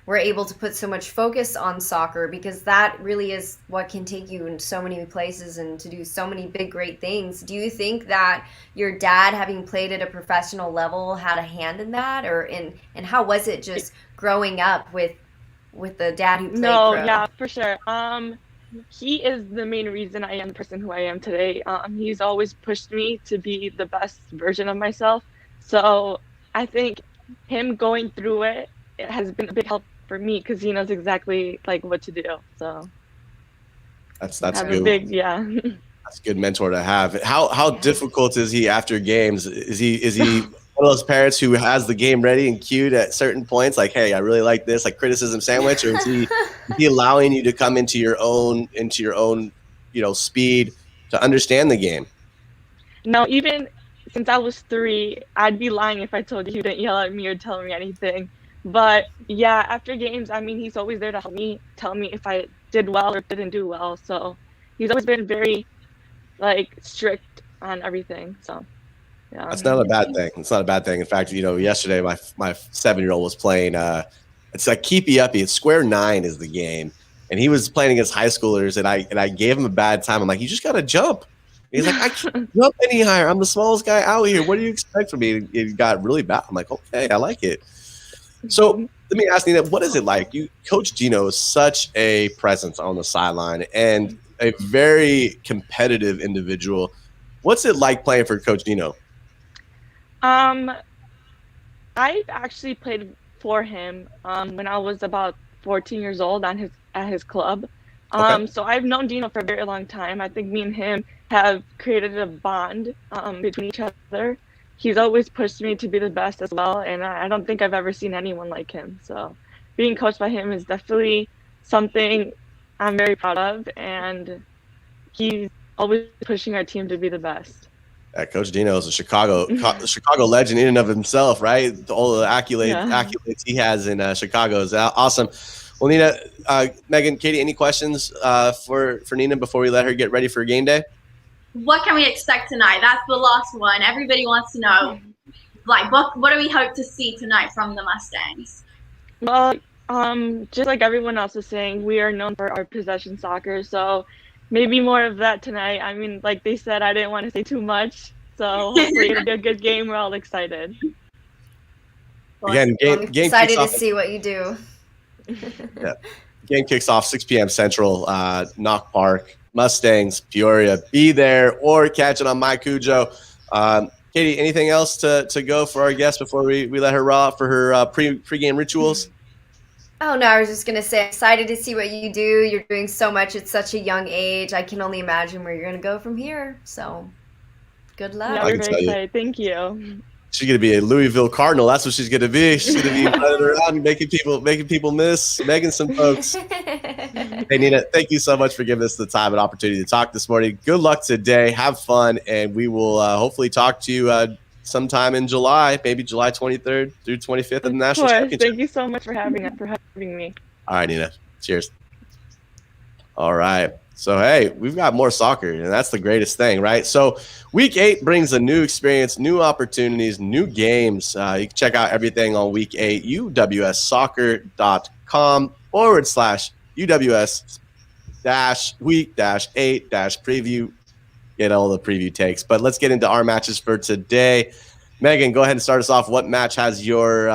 were able to put so much focus on soccer, because that really is what can take you in so many places and to do so many big, great things. Do you think that your dad, having played at a professional level, had a hand in that, and how was it just growing up with the dad who played pro? Yeah, for sure. He is the main reason I am the person who I am today. He's always pushed me to be the best version of myself. So I think him going through it has been a big help for me, because he knows exactly like what to do. So that's good. That's a good mentor to have. How difficult is he after games? Is he one of those parents who has the game ready and cued at certain points, like, hey, I really like this, like criticism sandwich, or is he allowing you to come into your own speed to understand the game? No, even since I was 3, I'd be lying if I told you he didn't yell at me or tell me anything. But yeah, after games, I mean, he's always there to help me, tell me if I did well or didn't do well. So he's always been very like strict on everything. So yeah. That's not a bad thing. It's not a bad thing. In fact, yesterday my 7-year-old was playing it's like keepy uppy. It's square 9 is the game. And he was playing against high schoolers, and I gave him a bad time. I'm like, you just gotta jump. He's like, I can't jump any higher. I'm the smallest guy out here. What do you expect from me? It got really bad. I'm like, okay, I like it. So let me ask you, what is it like? Coach Gino is such a presence on the sideline and a very competitive individual. What's it like playing for Coach Gino? I've actually played for him when I was about 14 years old at his club. So I've known Dino for a very long time. I think me and him have created a bond between each other. He's always pushed me to be the best as well, and I don't think I've ever seen anyone like him. So being coached by him is definitely something I'm very proud of, and he's always pushing our team to be the best. Coach Dino is a Chicago legend in and of himself, right? All the accolades he has in Chicago is awesome. Well, Nina, Megan, Katie, any questions for Nina before we let her get ready for game day? What can we expect tonight? That's the last one. Everybody wants to know, like, what do we hope to see tonight from the Mustangs? Well, just like everyone else is saying, we are known for our possession soccer, so maybe more of that tonight. I mean, like they said, I didn't want to say too much, so hopefully it'll be a good game. We're all excited. Again, I'm excited to see what you do. Yeah. Game kicks off 6 p.m. Central, Knock Park. Mustangs, Peoria, be there or catch it on My Cujo. Katie, anything else to go for our guest before we let her raw for her pregame rituals? Oh, no, I was just going to say, excited to see what you do. You're doing so much at such a young age. I can only imagine where you're going to go from here. So Good No, luck. we're can very tell you. excited. Thank you. She's gonna be a Louisville Cardinal. That's what she's gonna be. She's gonna be running around making people miss, Megan some folks. Hey Nina, thank you so much for giving us the time and opportunity to talk this morning. Good luck today. Have fun, and we will hopefully talk to you sometime in July, maybe July 23rd through 25th of the Of National course. Championship. Thank you so much for having me. All right, Nina. Cheers. All right. So, hey, we've got more soccer, and that's the greatest thing, right? So, week 8 brings a new experience, new opportunities, new games. You can check out everything on week 8, uwssoccer.com/UWS-week-8-preview. Get all the preview takes. But let's get into our matches for today. Megan, go ahead and start us off. What match has you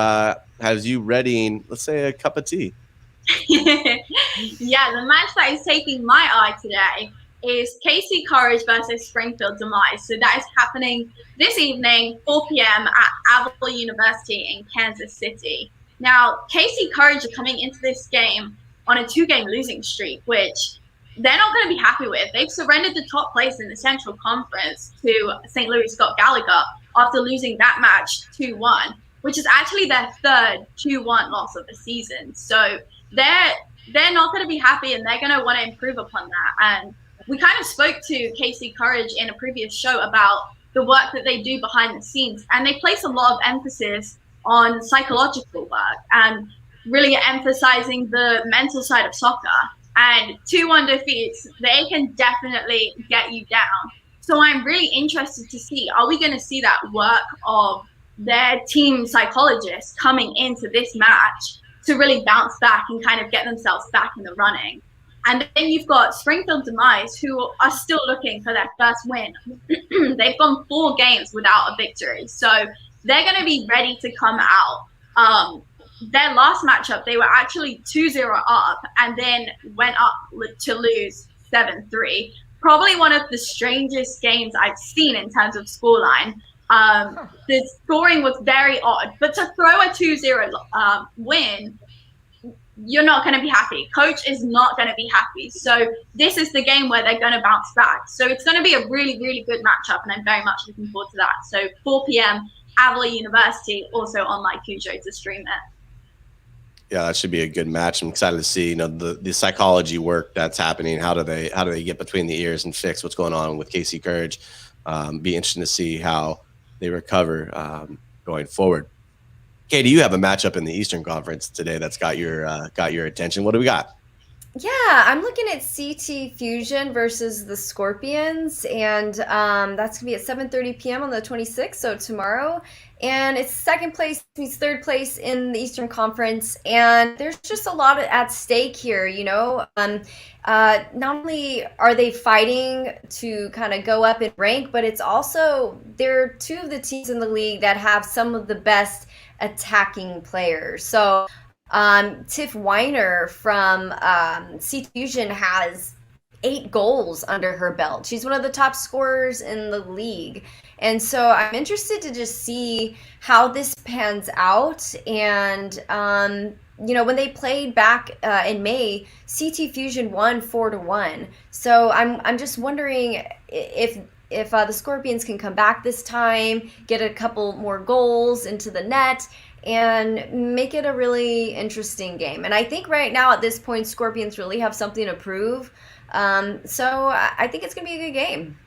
readying, let's say, a cup of tea? Yeah, the match that is taking my eye today is KC Courage versus Springfield Demise. So that is happening this evening, 4 p.m. at Avila University in Kansas City. Now, KC Courage are coming into this game on a 2-game losing streak, which they're not going to be happy with. They've surrendered the top place in the Central Conference to St. Louis Scott Gallagher after losing that match 2-1, which is actually their third 2-1 loss of the season. So they're not going to be happy, and they're going to want to improve upon that. And we kind of spoke to KC Courage in a previous show about the work that they do behind the scenes, and they place a lot of emphasis on psychological work and really emphasizing the mental side of soccer. And 2-1 defeats, they can definitely get you down. So I'm really interested to see, are we going to see that work of their team psychologists coming into this match to really bounce back and kind of get themselves back in the running? And then you've got Springfield Demise, who are still looking for their first win. They've gone 4 games without a victory. So they're going to be ready to come out. Their last matchup, they were actually 2-0 up and then went up to lose 7-3. Probably one of the strangest games I've seen in terms of scoreline. The scoring was very odd, but to throw a 2-0 win, you're not going to be happy. Coach is not going to be happy. So this is the game where they're going to bounce back. So it's going to be a really, really good matchup, and I'm very much looking forward to that. So 4 p.m., Avila University, also on my Cujo to stream it. Yeah, that should be a good match. I'm excited to see, the psychology work that's happening. How do they get between the ears and fix what's going on with KC Courage? Be interesting to see how they recover going forward. Katie, you have a matchup in the Eastern Conference today that's got your attention. What do we got? Yeah, I'm looking at CT Fusion versus the Scorpions, and that's gonna be at 7:30 p.m. on the 26th, so tomorrow. And it's second place meets third place in the Eastern Conference, and there's just a lot at stake here. Not only are they fighting to kind of go up in rank, but it's also they're 2 of the teams in the league that have some of the best attacking players. So Tiff Weiner from CT Fusion has 8 goals under her belt. She's one of the top scorers in the league. And so I'm interested to just see how this pans out. And, when they played back in May, CT Fusion won 4-1. So I'm just wondering if the Scorpions can come back this time, get a couple more goals into the net, and make it a really interesting game. And I think right now at this point, Scorpions really have something to prove. So I think it's going to be a good game.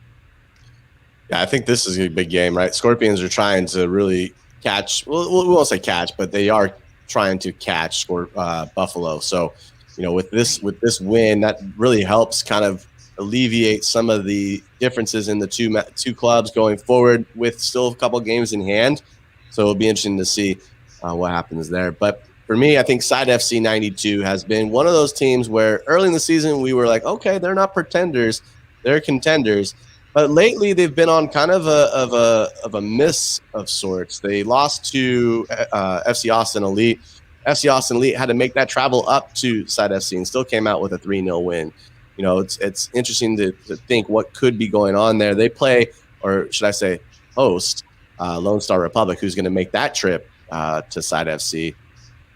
Yeah, I think this is a big game, right? Scorpions are trying to really catch. Well, we won't say catch, but they are trying to catch Buffalo. So, with this win, that really helps kind of alleviate some of the differences in the two clubs going forward, with still a couple games in hand. So it'll be interesting to see what happens there. But for me, I think Side FC 92 has been one of those teams where early in the season we were like, okay, they're not pretenders, they're contenders. But lately they've been on kind of a miss of sorts. They lost to FC Austin Elite. FC Austin Elite had to make that travel up to Side FC and still came out with a 3-0 win. It's interesting to think what could be going on there. They play, or should I say host, Lone Star Republic, who's going to make that trip to Side FC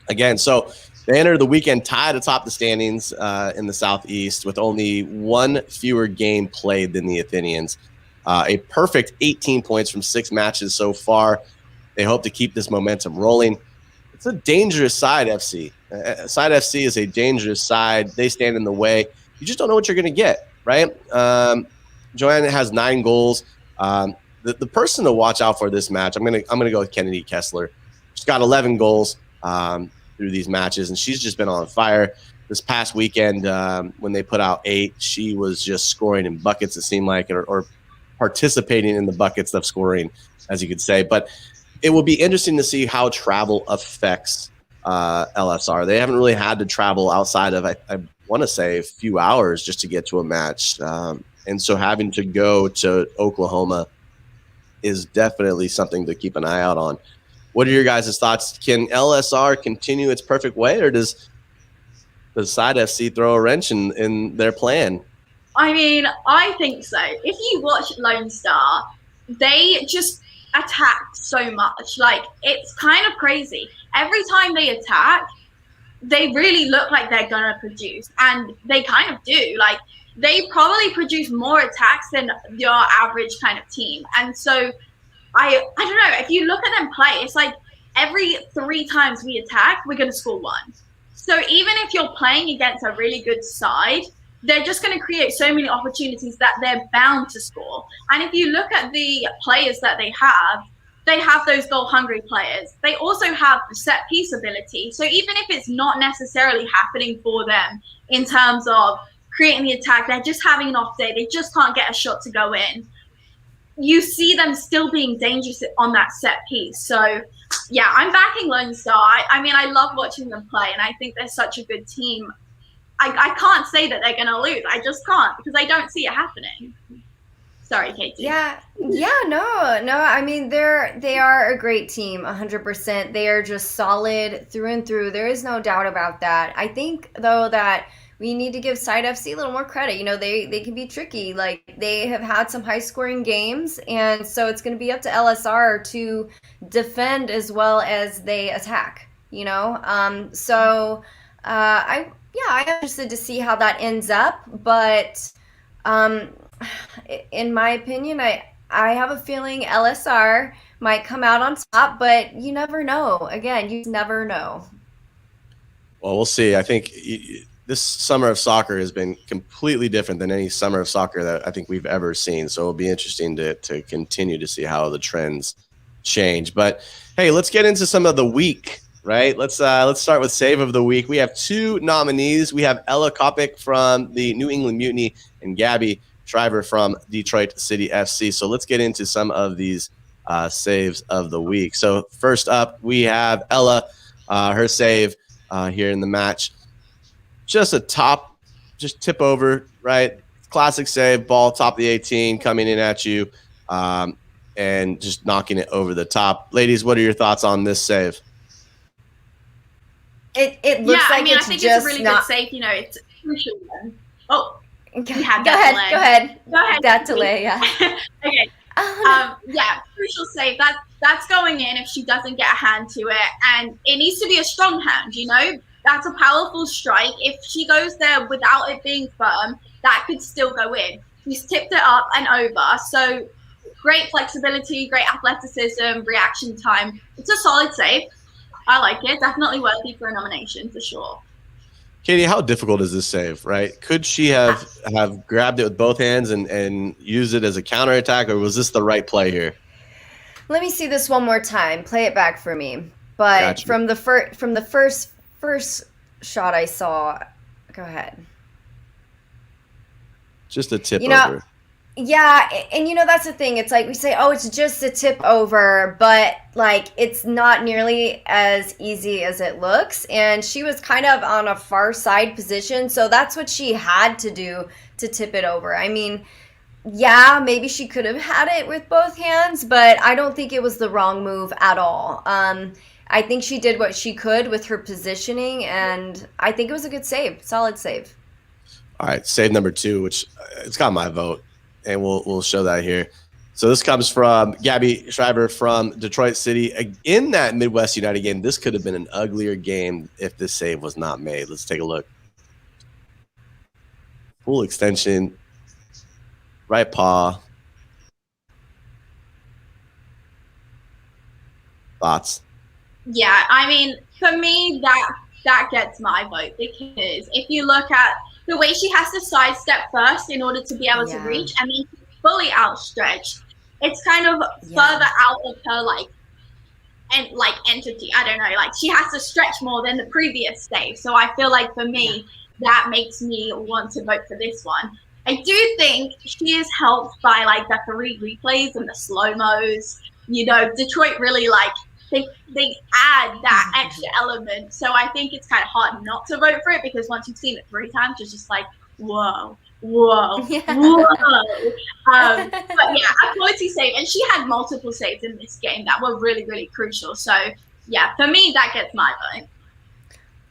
again. So they enter the weekend tied atop the standings in the Southeast with only 1 fewer game played than the Athenians. a perfect 18 points from 6 matches so far. They hope to keep this momentum rolling. It's a dangerous side, FC. Side FC is a dangerous side. They stand in the way. You just don't know what you're going to get, right? Joanna has 9 goals. The person to watch out for this match, I'm gonna go with Kennedy Kessler. She's got 11 goals through these matches, and she's just been on fire. This past weekend, when they put out 8, she was just scoring in buckets, it seemed like, or participating in the buckets of scoring, as you could say. But it will be interesting to see how travel affects LSR. They haven't really had to travel outside of, I want to say, a few hours just to get to a match. And so having to go to Oklahoma is definitely something to keep an eye out on. What are your guys' thoughts? Can LSR continue its perfect way, or does Side FC throw a wrench in their plan? I mean, I think so. If you watch Lone Star, they just attack so much. Like, it's kind of crazy. Every time they attack, they really look like they're going to produce. And they kind of do. Like, they probably produce more attacks than your average kind of team. And so, I don't know. If you look at them play, it's like every 3 times we attack, we're going to score 1. So even if you're playing against a really good side, they're just going to create so many opportunities that they're bound to score. And if you look at the players that they have those goal-hungry players. They also have the set-piece ability. So even if it's not necessarily happening for them in terms of creating the attack, they're just having an off day, they just can't get a shot to go in, you see them still being dangerous on that set piece. So yeah, I'm backing Lone Star. I mean, I love watching them play, and I think they're such a good team. I can't say that they're going to lose. I just can't, because I don't see it happening. Sorry, Katie. No. I mean, they are a great team, 100%. They are just solid through and through. There is no doubt about that. I think, though, that we need to give Side FC a little more credit. You know, they can be tricky. Like, they have had some high-scoring games, and so it's going to be up to LSR to defend as well as they attack, you know? I'm interested to see how that ends up, but in my opinion, I have a feeling LSR might come out on top, but you never know. Again, you never know. Well, we'll see. I think this summer of soccer has been completely different than any summer of soccer that I think we've ever seen. So it'll be interesting to continue to see how the trends change. But hey, let's get into some of the week, right? Let's start with Save of the Week. We have 2 nominees. We have Ella Kopic from the New England Mutiny and Gabby Shriver from Detroit City FC. So let's get into some of these saves of the week. So first up, we have Ella, her save here in the match. Just tip over, right? Classic save, ball top of the 18, coming in at you, and just knocking it over the top. Ladies, what are your thoughts on this save? It looks like I think it's a really good save. You know, it's crucial. Oh, Go ahead. That delay, yeah. Okay. Crucial save. That's going in if she doesn't get a hand to it, and it needs to be a strong hand. You know, that's a powerful strike. If she goes there without it being firm, that could still go in. She's tipped it up and over. So great flexibility, great athleticism, reaction time. It's a solid save. I like it. Definitely worthy for a nomination for sure. Katie, how difficult is this save, right? Could she have grabbed it with both hands and used it as a counterattack, or was this the right play here? Let me see this one more time. Play it back for me. But Gotcha. from the first shot I saw, go ahead. Just a tip over. Yeah, and you know, that's the thing. It's like we say, oh, it's just a tip over, but like it's not nearly as easy as it looks. And she was kind of on a far side position, so that's what she had to do to tip it over. I mean, yeah, maybe she could have had it with both hands, but I don't think it was the wrong move at all. I think she did what she could with her positioning, and I think it was a good save, solid save. All right, save number 2, which it's got my vote. And we'll show that here. So this comes from Gabby Shriver from Detroit City. In that Midwest United game, this could have been an uglier game if this save was not made. Let's take a look. Full extension. Right paw. Thoughts? Yeah, I mean, for me, that gets my vote, because if you look at the way she has to sidestep first in order to be able to Yeah. reach, and then she's fully outstretched, it's kind of Yeah. further out of her entity. I don't know, like she has to stretch more than the previous save. So I feel like for me, that makes me want to vote for this one. I do think she is helped by like the 3 replays and the slow-mos. You know, Detroit really like they add that extra element. So I think it's kind of hard not to vote for it, because once you've seen it 3 times, it's just like, whoa, whoa, Yeah. whoa. But yeah, a quality save, and she had multiple saves in this game that were really, really crucial. So yeah, for me, that gets my vote.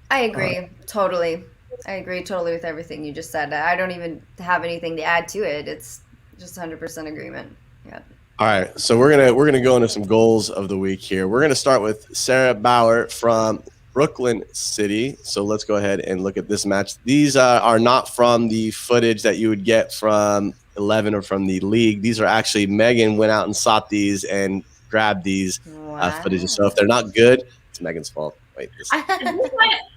I agree totally. I agree totally with everything you just said. I don't even have anything to add to it. It's just 100% agreement. Yeah. All right, so we're gonna go into some goals of the week here. We're gonna start with Sarah Bauer from Brooklyn City. So let's go ahead and look at this match. These are not from the footage that you would get from 11 or from the league. These are actually, Megan went out and sought these and grabbed these footages. So if they're not good, it's Megan's fault. Wait,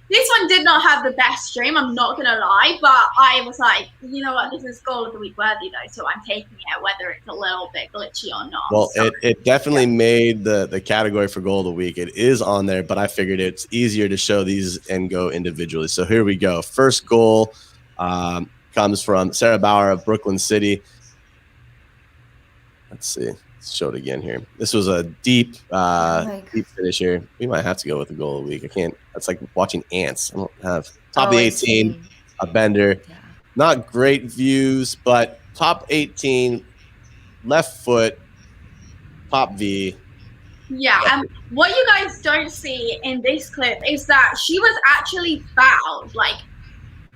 This one did not have the best stream, I'm not gonna lie, but I was like, you know what, this is goal of the week worthy though, so I'm taking it whether it's a little bit glitchy or not. Well, so, it definitely made the category for goal of the week. It is on there, but I figured it's easier to show these and go individually. So here we go. First goal comes from Sarah Bauer of Brooklyn City. Let's see. Let's show it again here. This was a deep finish here. We might have to go with the goal of the week. I can't. That's like watching ants. I don't have top 18, a bender. Yeah. Not great views, but top 18, left foot, top V. Yeah, and what you guys don't see in this clip is that she was actually fouled like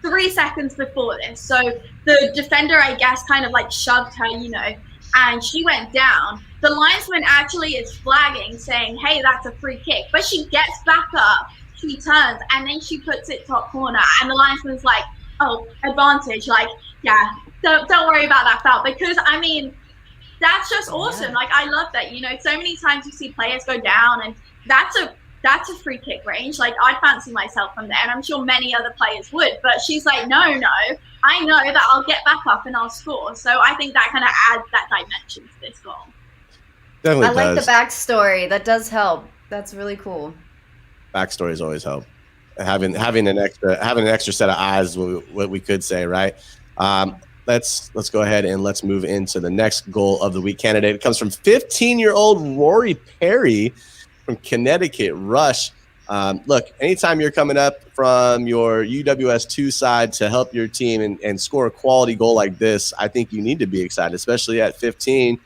3 seconds before this. So the defender, I guess, kind of like shoved her, you know, and she went down. The linesman actually is flagging, saying, hey, that's a free kick. But she gets back up, she turns, and then she puts it top corner. And the linesman's like, oh, advantage. Like, yeah, don't worry about that foul. Because, I mean, that's just awesome. Like, I love that. You know, so many times you see players go down, and that's a free kick range. Like, I'd fancy myself from there, and I'm sure many other players would. But she's like, no, I know that I'll get back up and I'll score. So I think that kind of adds that dimension to this goal. Definitely I like the backstory. That does help. That's really cool. Backstories always help. Having an extra set of eyes, what we could say, right? Let's go ahead and let's move into the next goal of the week candidate. It comes from 15-year-old Rory Perry from Connecticut Rush. Look, anytime you're coming up from your UWS 2 side to help your team and score a quality goal like this, I think you need to be excited, especially at 15,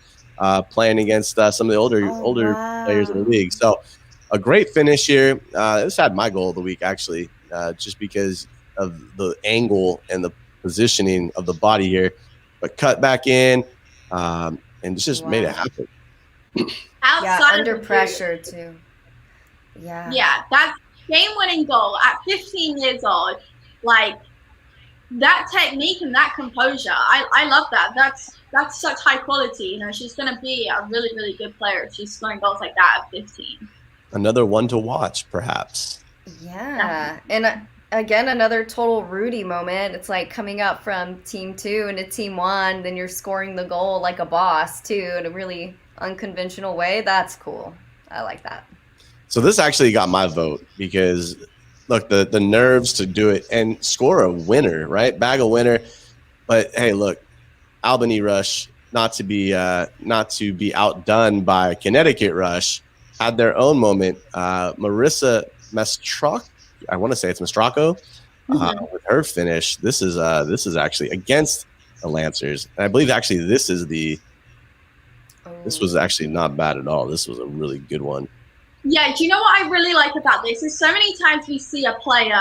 playing against some of the older players in the league. So a great finish here. This had my goal of the week, actually, just because of the angle and the positioning of the body here. But cut back in and just made it happen. Under pressure, too. Yeah, that game-winning goal at 15 years old, like that technique and that composure, I love that. That's such high quality. You know, she's going to be a really, really good player if she's scoring goals like that at 15. Another one to watch, perhaps. Yeah, and again, another total Rudy moment. It's like coming up from team 2 into team 1, then you're scoring the goal like a boss too, in a really unconventional way. That's cool. I like that. So this actually got my vote because, look, the nerves to do it and score a winner, right? Bag a winner. But hey, look, Albany Rush, not to be outdone by Connecticut Rush, had their own moment. Marissa Mastrocco, I want to say it's Mastrocco, with her finish. This is actually against the Lancers, and I believe actually this was actually not bad at all. This was a really good one. Yeah, do you know what I really like about this is so many times we see a player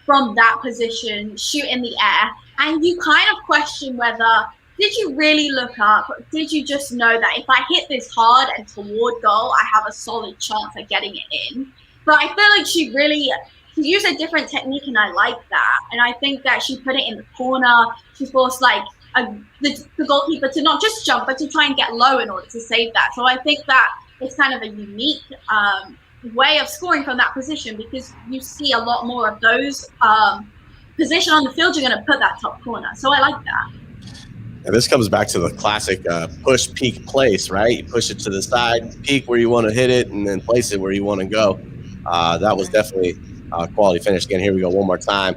from that position shoot in the air, and you kind of question whether, did you really look up? Did you just know that if I hit this hard and toward goal, I have a solid chance at getting it in? But I feel like she used a different technique, and I like that. And I think that she put it in the corner. She forced the goalkeeper to not just jump, but to try and get low in order to save that. So I think that it's kind of a unique way of scoring from that position, because you see a lot more of those position on the field. You're going to put that top corner. So I like that. And this comes back to the classic push, peek, place, right? You push it to the side, peek where you want to hit it, and then place it where you want to go. That was definitely a quality finish. Again, here we go one more time.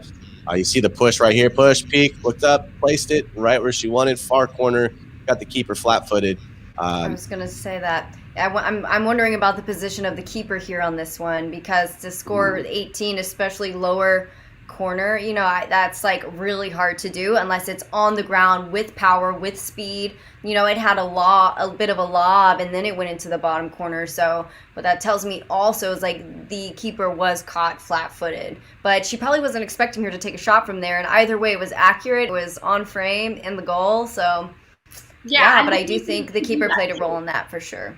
You see the push right here, push, peek, looked up, placed it right where she wanted, far corner, got the keeper flat-footed. I was going to say that. I'm wondering about the position of the keeper here on this one, because to score 18, especially lower corner, you know, that's like really hard to do unless it's on the ground with power, with speed. You know, it had a bit of a lob, and then it went into the bottom corner. So what that tells me also is like the keeper was caught flat-footed, but she probably wasn't expecting her to take a shot from there. And either way, it was accurate, it was on frame in the goal. So yeah, but I do think the keeper played a role in that for sure.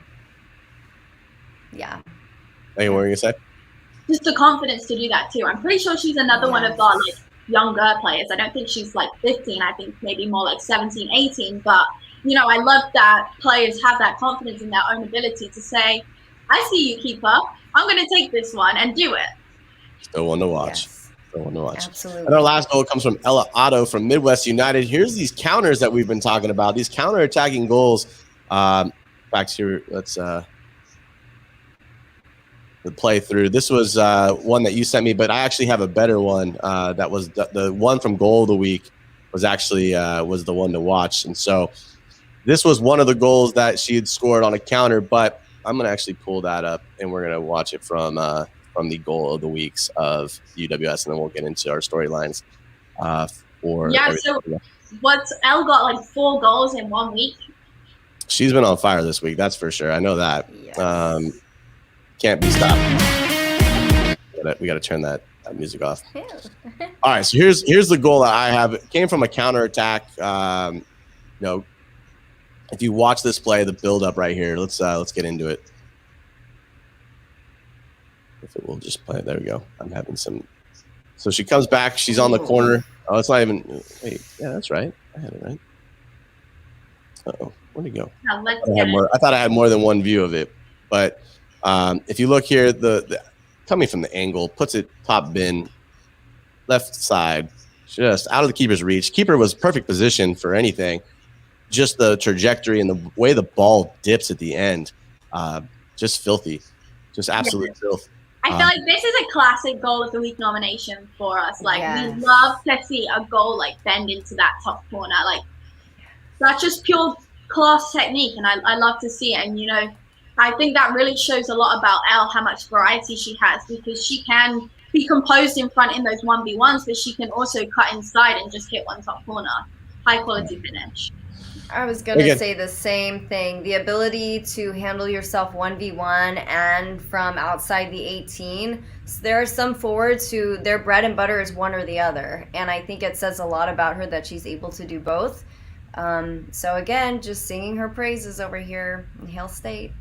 Yeah. Hey, what were you gonna say? Just the confidence to do that too. I'm pretty sure she's another one of our like younger players. I don't think she's like 15. I think maybe more like 17, 18. But you know, I love that players have that confidence in their own ability to say, "I see you, keeper. I'm going to take this one and do it." Still one to watch. Yes. Still one to watch. Absolutely. And our last goal comes from Ella Otto from Midwest United. Here's these counters that we've been talking about. These counter-attacking goals. Back here, let's the play through. This was one that you sent me, but I actually have a better one. That was the one from goal of the week was actually was the one to watch. And so this was one of the goals that she had scored on a counter, but I'm going to actually pull that up and we're going to watch it from the goal of the weeks of UWS, and then we'll get into our storylines. So what's Elle got like 4 goals in 1 week? She's been on fire this week, that's for sure. I know that. Yes. Can't be stopped. We got to turn that music off. All right, so here's the goal that I have. It came from a counterattack. You know, if you watch this play, the build up right here. Let's get into it. If it will just play, there we go. I'm having some. So she comes back. She's on the corner. Oh, it's not even. Wait, yeah, that's right. I had it right. Uh-oh, where'd it go? I thought I had more than one view of it, but. If you look here, the coming from the angle, puts it top bin, left side, just out of the keeper's reach. Keeper was perfect position for anything. Just the trajectory and the way the ball dips at the end, just filthy, just absolute filth. I feel like this is a classic goal of the week nomination for us. Like we love to see a goal like bend into that top corner. Like that's just pure class technique, and I love to see it. And you know, I think that really shows a lot about Elle, how much variety she has, because she can be composed in front in those 1v1s, but she can also cut inside and just hit one top corner. High quality finish. I was going to say the same thing. The ability to handle yourself 1v1 and from outside the 18. So there are some forwards who their bread and butter is one or the other. And I think it says a lot about her that she's able to do both. So again, just singing her praises over here in Hale State.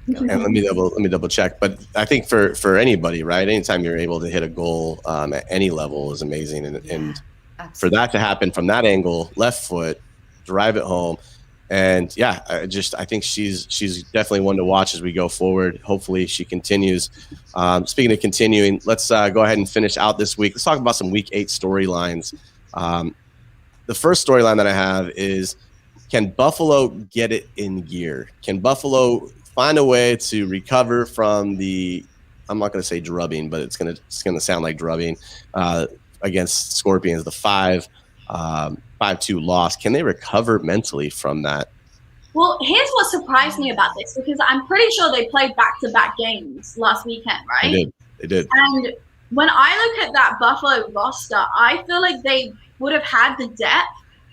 And let me double check. But I think for anybody, right? Anytime you're able to hit a goal at any level is amazing. And for that to happen from that angle, left foot, drive it home. And I think she's definitely one to watch as we go forward. Hopefully she continues. Speaking of continuing, let's go ahead and finish out this week. Let's talk about some week 8 storylines. The first storyline that I have is, can Buffalo get it in gear? Can Buffalo find a way to recover from the, I'm not going to say drubbing, but it's going to sound like drubbing against Scorpions, the 5-2 loss? Can they recover mentally from that? Well, here's what surprised me about this, because I'm pretty sure they played back-to-back games last weekend, right? They did. And when I look at that Buffalo roster, I feel like they would have had the depth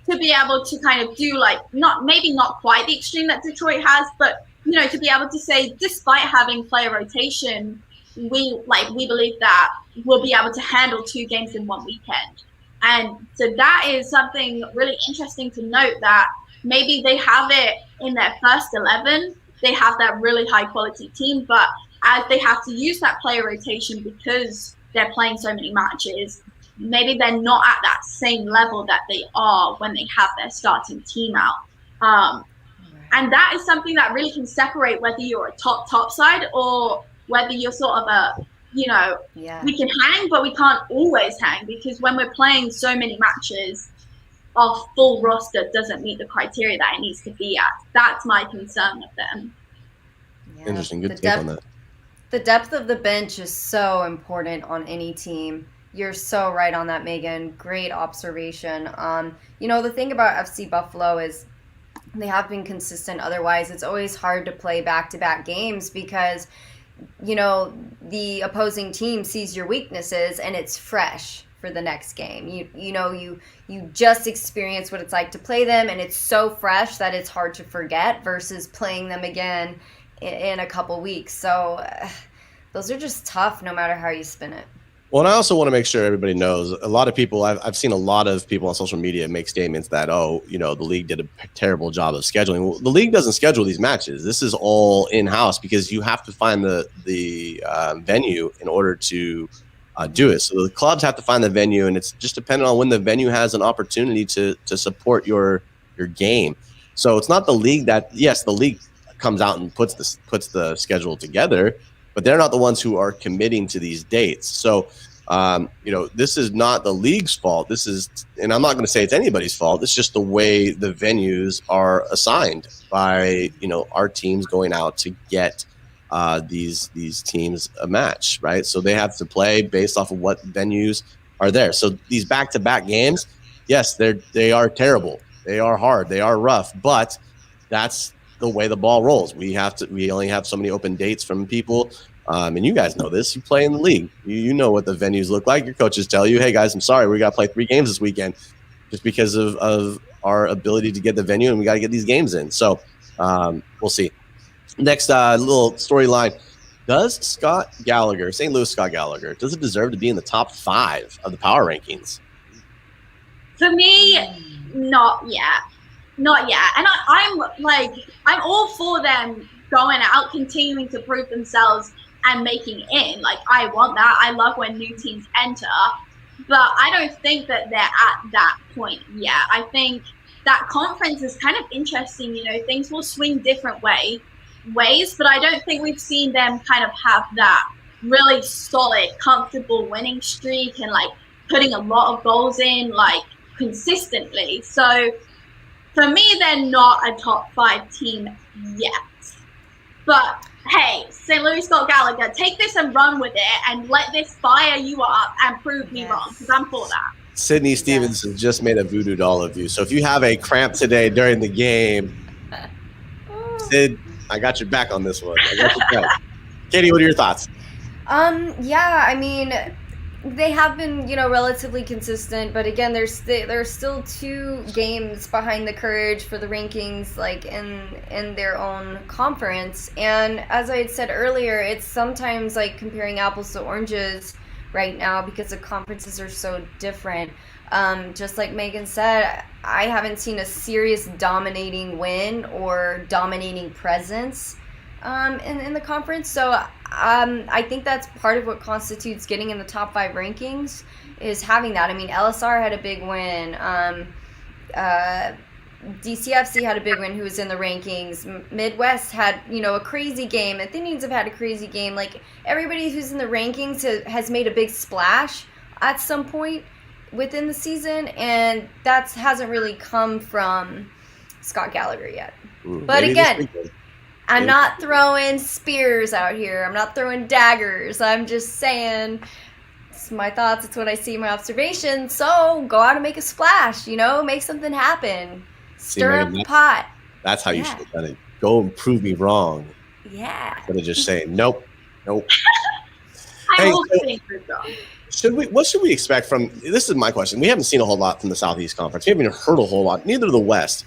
to be able to kind of do like, maybe not quite the extreme that Detroit has, but you know, to be able to say, despite having player rotation, we believe that we'll be able to handle 2 games in 1 weekend. And so that is something really interesting to note, that maybe they have it in their first 11, they have that really high quality team, but as they have to use that player rotation because they're playing so many matches, maybe they're not at that same level that they are when they have their starting team out. And that is something that really can separate whether you're a top side or whether you're sort of a, we can hang, but we can't always hang, because when we're playing so many matches, our full roster doesn't meet the criteria that it needs to be at. That's my concern with them. Yeah. Interesting. Good take on that. The depth of the bench is so important on any team. You're so right on that, Megan. Great observation. The thing about FC Buffalo is they have been consistent. Otherwise, it's always hard to play back-to-back games because, the opposing team sees your weaknesses and it's fresh for the next game. You just experience what it's like to play them, and it's so fresh that it's hard to forget versus playing them again in a couple weeks. So those are just tough no matter how you spin it. Well, and I also want to make sure everybody knows, a lot of people, I've seen a lot of people on social media make statements that, the league did a terrible job of scheduling. Well, the league doesn't schedule these matches. This is all in-house because you have to find the venue in order to do it. So the clubs have to find the venue, and it's just dependent on when the venue has an opportunity to support your game. So it's not the league that, yes, the league comes out and puts the schedule together, but they're not the ones who are committing to these dates. So, this is not the league's fault. This is, and I'm not going to say it's anybody's fault. It's just the way the venues are assigned by, our teams going out to get these teams a match, right? So they have to play based off of what venues are there. So these back-to-back games, yes, they are terrible. They are hard. They are rough, but that's the way the ball rolls. We only have so many open dates from people. And you guys know this. You play in the league. You know what the venues look like. Your coaches tell you, hey, guys, I'm sorry, we got to play 3 games this weekend just because of our ability to get the venue, and we got to get these games in. So we'll see. Next little storyline. Does St. Louis Scott Gallagher, does it deserve to be in the top 5 of the power rankings? For me, not yet. Not yet. And I'm all for them going out, continuing to prove themselves and making in. I want that. I love when new teams enter, but I don't think that they're at that point yet. I think that conference is kind of interesting. Things will swing different ways, but I don't think we've seen them kind of have that really solid, comfortable winning streak and putting a lot of goals in consistently. So for me, they're not a top 5 team yet. But hey, St. Louis Scott Gallagher, take this and run with it and let this fire you up and prove me wrong, because I'm for that. Sydney Stevens has just made a voodoo doll of you. So if you have a cramp today during the game, Sid, I got your back on this one. I got your back. Katie, what are your thoughts? They have been, relatively consistent, but again, there's still 2 games behind the Courage for the rankings, in their own conference. And as I had said earlier, it's sometimes comparing apples to oranges right now because the conferences are so different. Just like Megan said, I haven't seen a serious dominating win or dominating presence in the conference. So I think that's part of what constitutes getting in the top 5 rankings is having that. LSR had a big win. DCFC had a big win who was in the rankings. Midwest had, a crazy game. Athenians have had a crazy game. Everybody who's in the rankings has made a big splash at some point within the season, and that hasn't really come from Scott Gallagher yet. But again, I'm not throwing spears out here. I'm not throwing daggers. I'm just saying it's my thoughts. It's what I see in my observations. So go out and make a splash, make something happen. Stir up the pot. That's how you should have done it. Go and prove me wrong. Yeah. Instead of just saying, nope. I will think so. What should we expect from, this is my question. We haven't seen a whole lot from the Southeast Conference. We haven't even heard a whole lot, neither the West.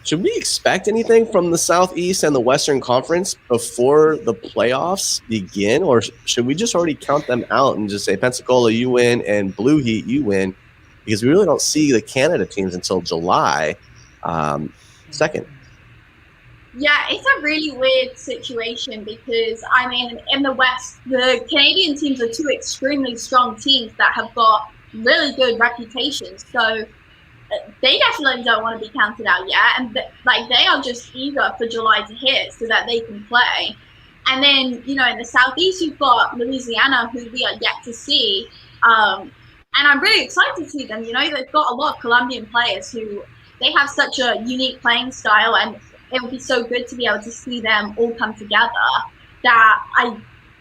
Should we expect anything from the Southeast and the Western Conference before the playoffs begin? Or should we just already count them out and just say, Pensacola, you win, and Blue Heat, you win? Because we really don't see the Canada teams until July 2nd. Yeah, it's a really weird situation because, in the West, the Canadian teams are 2 extremely strong teams that have got really good reputations. So they definitely don't want to be counted out yet, and they are just eager for July to hit so that they can play. And then, you know, in the Southeast, you've got Louisiana, who we are yet to see. And I'm really excited to see them. You know, they've got a lot of Colombian players who they have such a unique playing style, and it would be so good to be able to see them all come together that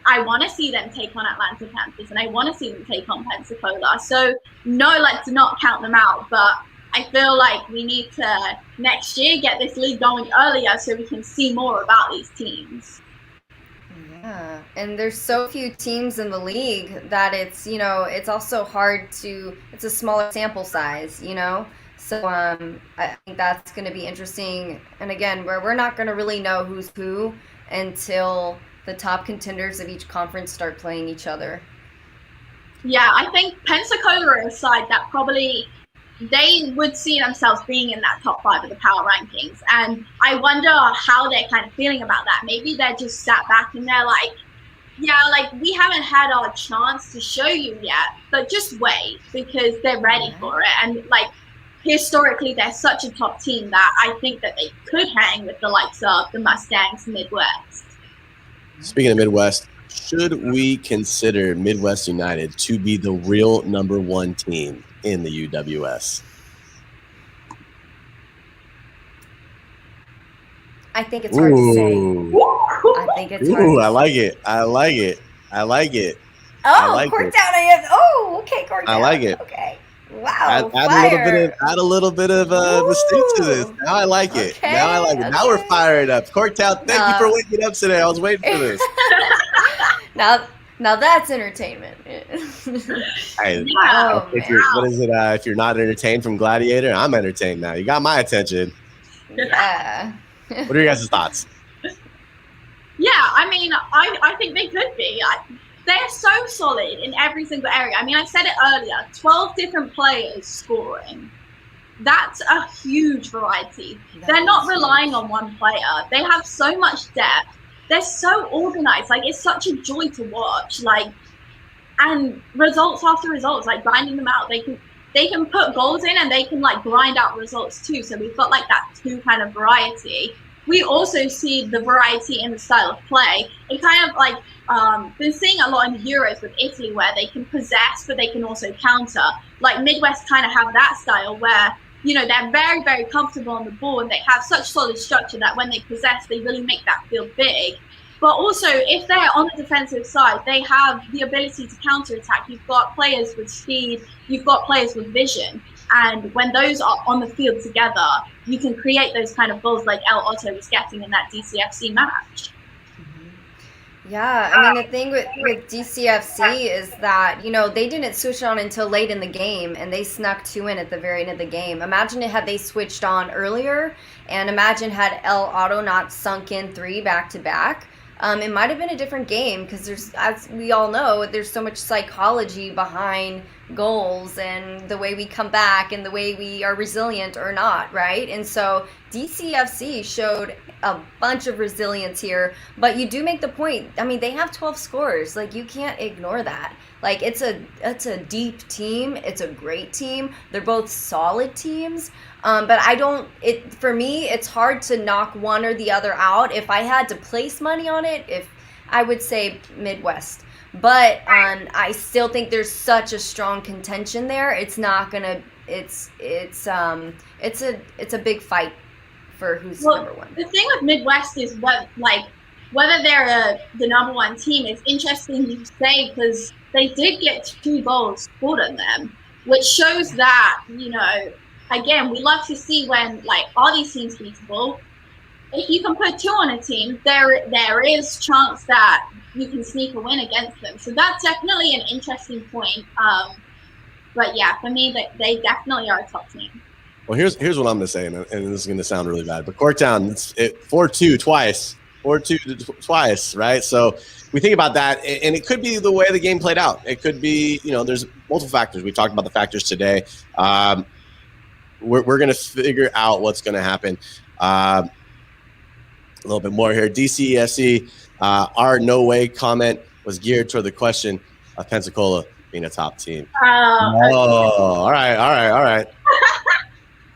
I want to see them take on Atlanta Panthers, and I want to see them take on Pensacola. So no, let's not count them out, but I feel like we need to next year get this league going earlier so we can see more about these teams. Yeah, and there's so few teams in the league that it's, you know, it's also hard to, it's a smaller sample size, you know? So I think that's going to be interesting. And again, we're not going to really know who's who until the top contenders of each conference start playing each other. Yeah, I think Pensacola are a side that probably they would see themselves being in that top 5 of the power rankings. And I wonder how they're kind of feeling about that. Maybe they're just sat back and they're like, yeah, like we haven't had our chance to show you yet, but just wait, because they're ready for it. And like historically, they're such a top team that I think that they could hang with the likes of the Mustangs Midwest. Speaking of Midwest, should we consider Midwest United to be the real #1 team in the UWS? I think it's hard to say. I think it's hard to I like it. I like it. I like it. Oh, I like Corktown. it. Okay, Corktown. I like it. Okay. Wow. Add a little bit of mystique to this. Now I like it. Okay, Now I like it. Now we're fired up. Corktown, thank you for waking up today. I was waiting for this. Now that's entertainment. Hey, Oh, what is it? If you're not entertained from Gladiator, I'm entertained now. You got my attention. Yeah. What are your guys' thoughts? Yeah, I mean, I think they could be. They're so solid in every single area. I mean, I said it earlier, 12 different players scoring. That's a huge variety. They're not relying on one player. They have so much depth. They're so organized. Like, it's such a joy to watch. Like, and results after results, like grinding them out. They can put goals in and they can like grind out results too. So we've got like that 2 kind of variety. We also see the variety in the style of play. It kind of like been seeing a lot in the Euros with Italy, where they can possess, but they can also counter. Like Midwest kind of have that style where, you know, they're very, very comfortable on the ball and they have such solid structure that when they possess, they really make that feel big. But also, if they're on the defensive side, they have the ability to counter-attack. You've got players with speed, you've got players with vision. And when those are on the field together, you can create those kind of goals like El Otto was getting in that DCFC match. Yeah, I mean, the thing with DCFC is that, you know, they didn't switch on until late in the game, and they snuck 2 in at the very end of the game. Imagine had they switched on earlier, and imagine had El Otto not sunk in 3 back-to-back. It might have been a different game, because there's, as we all know, there's so much psychology behind goals and the way we come back and the way we are resilient or not, right? And so DCFC showed a bunch of resilience here, but you do make the point. I mean, they have 12 scores. Like, you can't ignore that. Like, it's a deep team. It's a great team. They're both solid teams. But for me, it's hard to knock one or the other out. If I had to place money on it, if I would say Midwest. But I still think there's such a strong contention there. It's not gonna. It's a big fight for who's #1. The thing with Midwest is whether they're the #1 team is interesting to say, because they did get 2 goals scored on them, which shows that, you know, again, we love to see when like are these teams beatable. If you can put 2 on a team, there is chance that you can sneak a win against them. So that's definitely an interesting point. But yeah, for me, they definitely are a top team. Well, here's what I'm going to say, and this is going to sound really bad, but Corktown, it's 4-2 twice, 4-2 twice, right? So we think about that, and it could be the way the game played out. It could be, you know, there's multiple factors. We talked about the factors today. We're going to figure out what's going to happen. A little bit more here. DCSC, our no way comment was geared toward the question of Pensacola being a top team. All right.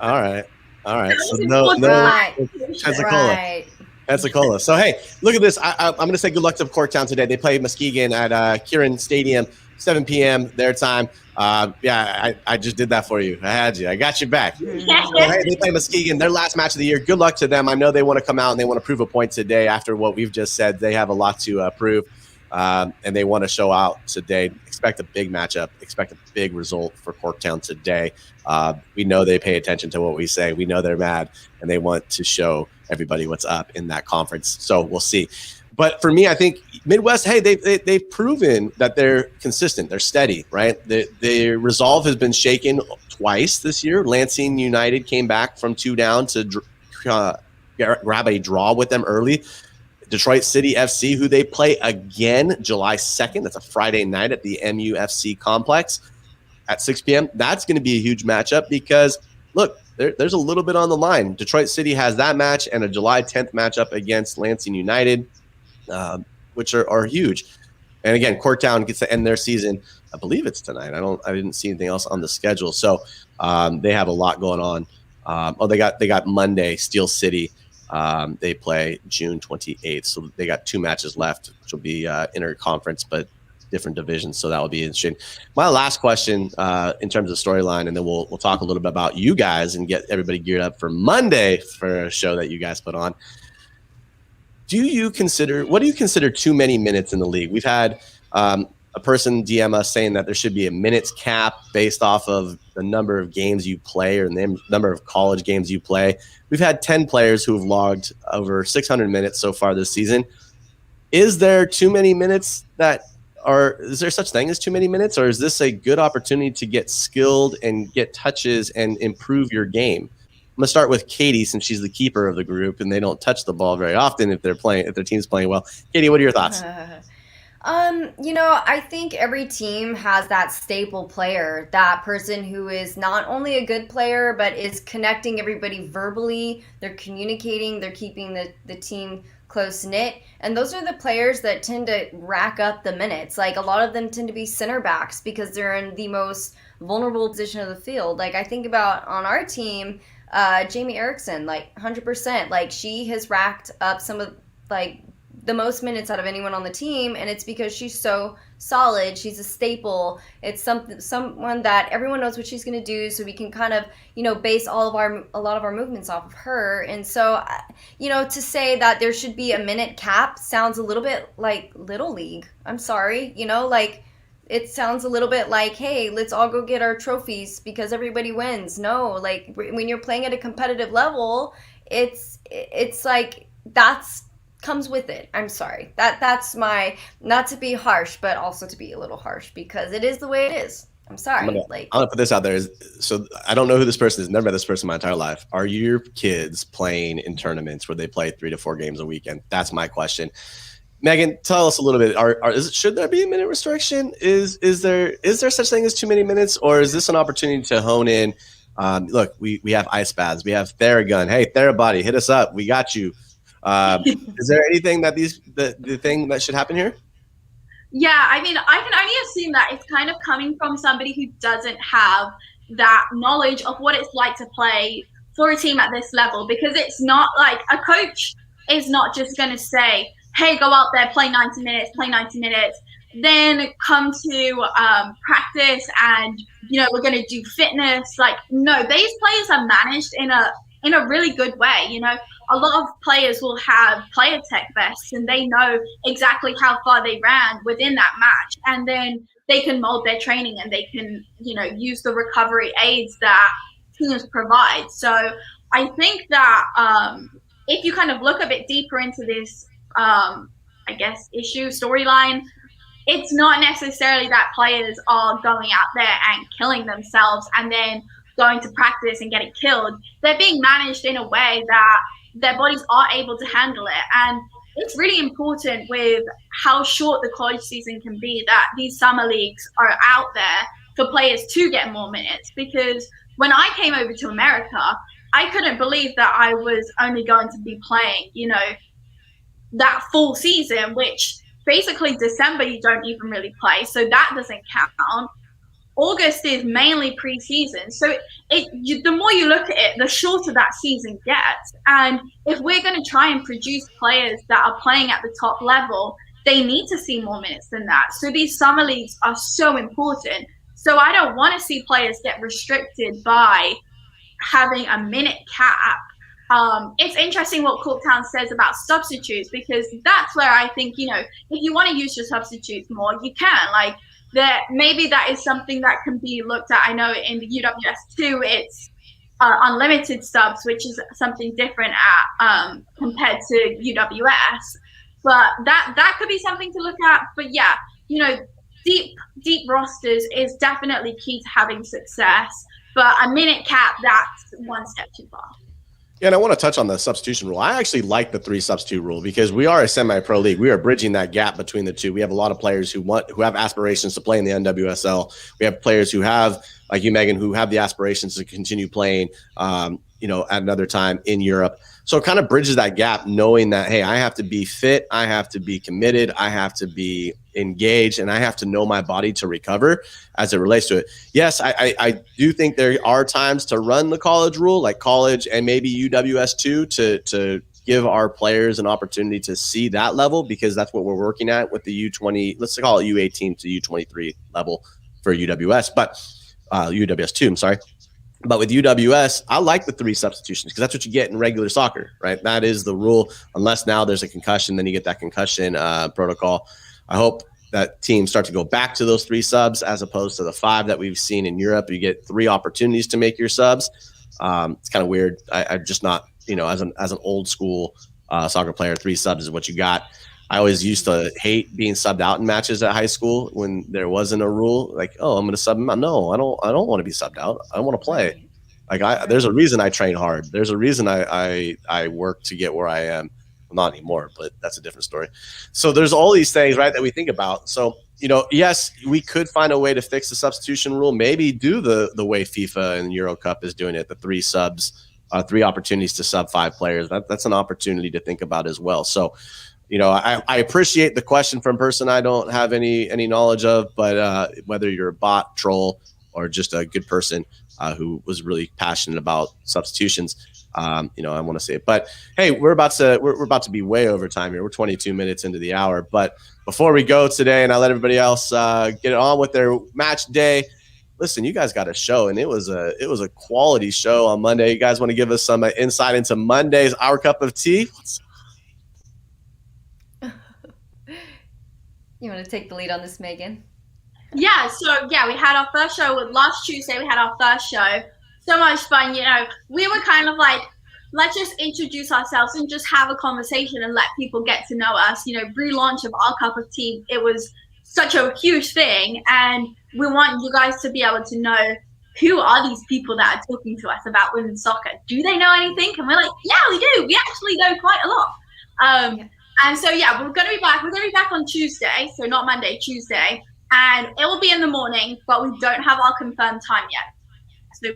All right. So was no important. Right. Pensacola. Right. Pensacola. So hey, look at this. I'm going to say good luck to Corktown today. They play Muskegon at Kieran Stadium, 7 p.m. their time. I just did that for you. I had you. I got you back. So, hey, they play Muskegon, their last match of the year. Good luck to them. I know they want to come out and they want to prove a point today after what we've just said. They have a lot to prove, and they want to show out today. Expect a big matchup. Expect a big result for Corktown today. We know they pay attention to what we say. We know they're mad, and they want to show everybody what's up in that conference. So we'll see. But for me, I think Midwest, hey, they've proven that they're consistent. They're steady, right? Their resolve has been shaken twice this year. Lansing United came back from 2 down to grab a draw with them early. Detroit City FC, who they play again July 2nd. That's a Friday night at the MUFC complex at 6 p.m. That's going to be a huge matchup because, look, there's a little bit on the line. Detroit City has that match and a July 10th matchup against Lansing United, which are huge. And again, Corktown gets to end their season. I believe it's tonight. I didn't see anything else on the schedule. So they have a lot going on. They got Monday, Steel City. They play June 28th. So they got 2 matches left, which will be interconference, but different divisions. So that will be interesting. My last question in terms of storyline, and then we'll talk a little bit about you guys and get everybody geared up for Monday for a show that you guys put on. What do you consider too many minutes in the league? We've had a person DM us saying that there should be a minutes cap based off of the number of games you play or the number of college games you play. We've had 10 players who have logged over 600 minutes so far this season. Is there too many minutes is there such thing as too many minutes, or is this a good opportunity to get skilled and get touches and improve your game? I'm gonna start with Katie since she's the keeper of the group and they don't touch the ball very often if their team's playing well. Katie, what are your thoughts? I think every team has that staple player, that person who is not only a good player, but is connecting everybody verbally. They're communicating, they're keeping the team close knit. And those are the players that tend to rack up the minutes. Like a lot of them tend to be center backs because they're in the most vulnerable position of the field. Like I think about on our team, Jamie Erickson, like 100%. Like she has racked up some of the most minutes out of anyone on the team, and it's because she's so solid. She's a staple. It's someone that everyone knows what she's going to do, so we can kind of, base a lot of our movements off of her. And so, to say that there should be a minute cap sounds a little bit like Little League. I'm sorry, it sounds a little bit like, hey, let's all go get our trophies because everybody wins. No, like when you're playing at a competitive level, it's like that's comes with it. I'm sorry. That's my, not to be harsh, but also to be a little harsh because it is the way it is. I'm sorry. I'm gonna put this out there. So I don't know who this person is. Never met this person my entire life. Are your kids playing in tournaments where they play 3 to 4 games a weekend? That's my question. Megan, tell us a little bit. Should there be a minute restriction? Is there such thing as too many minutes, or is this an opportunity to hone in? Look, we have ice baths. We have Theragun. Hey, Therabody, hit us up. We got you. Is there anything that the thing that should happen here? Yeah, I mean, I can only assume that it's kind of coming from somebody who doesn't have that knowledge of what it's like to play for a team at this level, because it's not like a coach is not just going to say, hey, go out there, play 90 minutes, then come to practice and, we're going to do fitness. Like, no, these players are managed in a really good way. A lot of players will have player tech vests and they know exactly how far they ran within that match. And then they can mold their training and they can, use the recovery aids that teams provide. So I think that if you kind of look a bit deeper into this, storyline, it's not necessarily that players are going out there and killing themselves and then going to practice and getting killed. They're being managed in a way that their bodies are able to handle it. And it's really important with how short the college season can be that these summer leagues are out there for players to get more minutes. Because when I came over to America, I couldn't believe that I was only going to be playing, that full season, which basically December you don't even really play. So that doesn't count. August is mainly preseason. So the more you look at it, the shorter that season gets. And if we're going to try and produce players that are playing at the top level, they need to see more minutes than that. So these summer leagues are so important. So I don't want to see players get restricted by having a minute cap. It's interesting what Corktown says about substitutes, because that's where I think, if you want to use your substitutes more, you can. Like, maybe that is something that can be looked at. I know in the UWS 2, it's unlimited subs, which is something different compared to UWS. But that could be something to look at. But yeah, deep rosters is definitely key to having success. But a minute cap, that's one step too far. Yeah, and I want to touch on the substitution rule. I actually like the 3 substitute rule because we are a semi-pro league. We are bridging that gap between the two. We have a lot of players who have aspirations to play in the NWSL. We have players who have, like you, Megan, who have the aspirations to continue playing, at another time in Europe. So it kind of bridges that gap, knowing that, hey, I have to be fit, I have to be committed, I have to be engaged, and I have to know my body to recover as it relates to it. Yes, I do think there are times to run the college rule, like college and maybe UWS too, to give our players an opportunity to see that level, because that's what we're working at with the U20, let's call it U18 to U23 level for UWS, but UWS 2, I'm sorry. But with UWS, I like the 3 substitutions because that's what you get in regular soccer, right? That is the rule. Unless now there's a concussion, then you get that concussion protocol. I hope that teams start to go back to those 3 subs as opposed to the 5 that we've seen in Europe. You get 3 opportunities to make your subs. It's kind of weird. I'm just not, as an old school soccer player, 3 subs is what you got. I always used to hate being subbed out in matches at high school when there wasn't a rule. Like, oh, I'm going to sub him out. No, I don't want to be subbed out. I want to play. Like, there's a reason I train hard. There's a reason I work to get where I am. Well, not anymore, but that's a different story. So there's all these things, right, that we think about. So, yes, we could find a way to fix the substitution rule. Maybe do the way FIFA and Euro Cup is doing it, the 3 subs, 3 opportunities to sub 5 players. That's an opportunity to think about as well. So, I appreciate the question from a person I don't have any knowledge of, but whether you're a bot, troll, or just a good person who was really passionate about substitutions, I want to say it. But hey, we're about to be way over time here. We're 22 minutes into the hour. But before we go today, and I let everybody else get on with their match day. Listen, you guys got a show, and it was a quality show on Monday. You guys want to give us some insight into Monday's Our Cup of Tea? You want to take the lead on this, Megan? Yeah, so we had our first show last Tuesday. We had our first show. So much fun, we were kind of like, let's just introduce ourselves and just have a conversation and let people get to know us. Relaunch of Our Cup of Tea, it was such a huge thing, and we want you guys to be able to know, who are these people that are talking to us about women's soccer? Do they know anything? And we're like, yeah, we do. We actually know quite a lot. And so, we're going to be back. We're going to be back on Tuesday, so not Monday, Tuesday. And it will be in the morning, but we don't have our confirmed time yet. So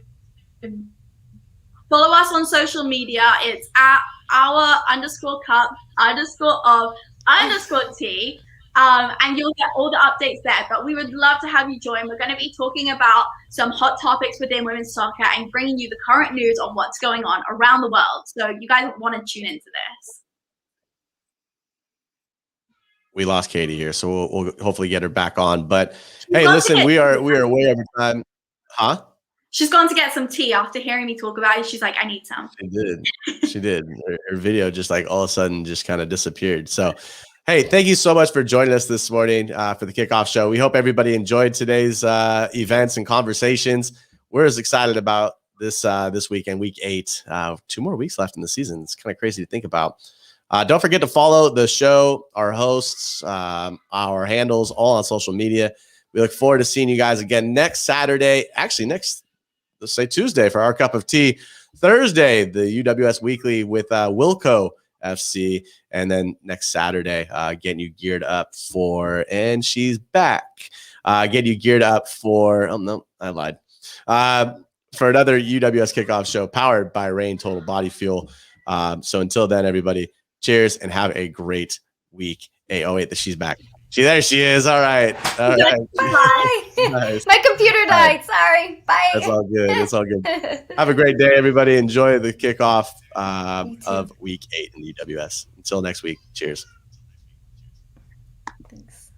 follow us on social media. It's at our_cup_of_tea. And you'll get all the updates there. But we would love to have you join. We're going to be talking about some hot topics within women's soccer and bringing you the current news on what's going on around the world. So you guys want to tune into this. We lost Katie here, so we'll hopefully get her back on. But hey, listen, we are way over time. Huh? She's gone to get some tea after hearing me talk about it. She's like, I need some. She did. Her video just like all of a sudden just kind of disappeared. So, hey, thank you so much for joining us this morning for the Kickoff show. We hope everybody enjoyed today's events and conversations. We're as excited about this weekend, week 8. 2 more weeks left in the season. It's kind of crazy to think about. Don't forget to follow the show, our hosts, our handles, all on social media. We look forward to seeing you guys again next Saturday. Actually, let's say Tuesday for Our Cup of Tea. Thursday, the UWS Weekly with Wilco FC. And then next Saturday, getting you geared up for, and she's back. Getting you geared up for, oh, no, I lied. For another UWS Kickoff show powered by Rain Total Body Fuel. So until then, everybody, cheers and have a great week. Hey, oh wait, she's back. There she is. All right. All right. Bye. Nice. My computer died. Sorry. Bye. That's all good. That's all good. Have a great day, everybody. Enjoy the kickoff You too. of week 8 in UWS. Until next week. Cheers. Thanks.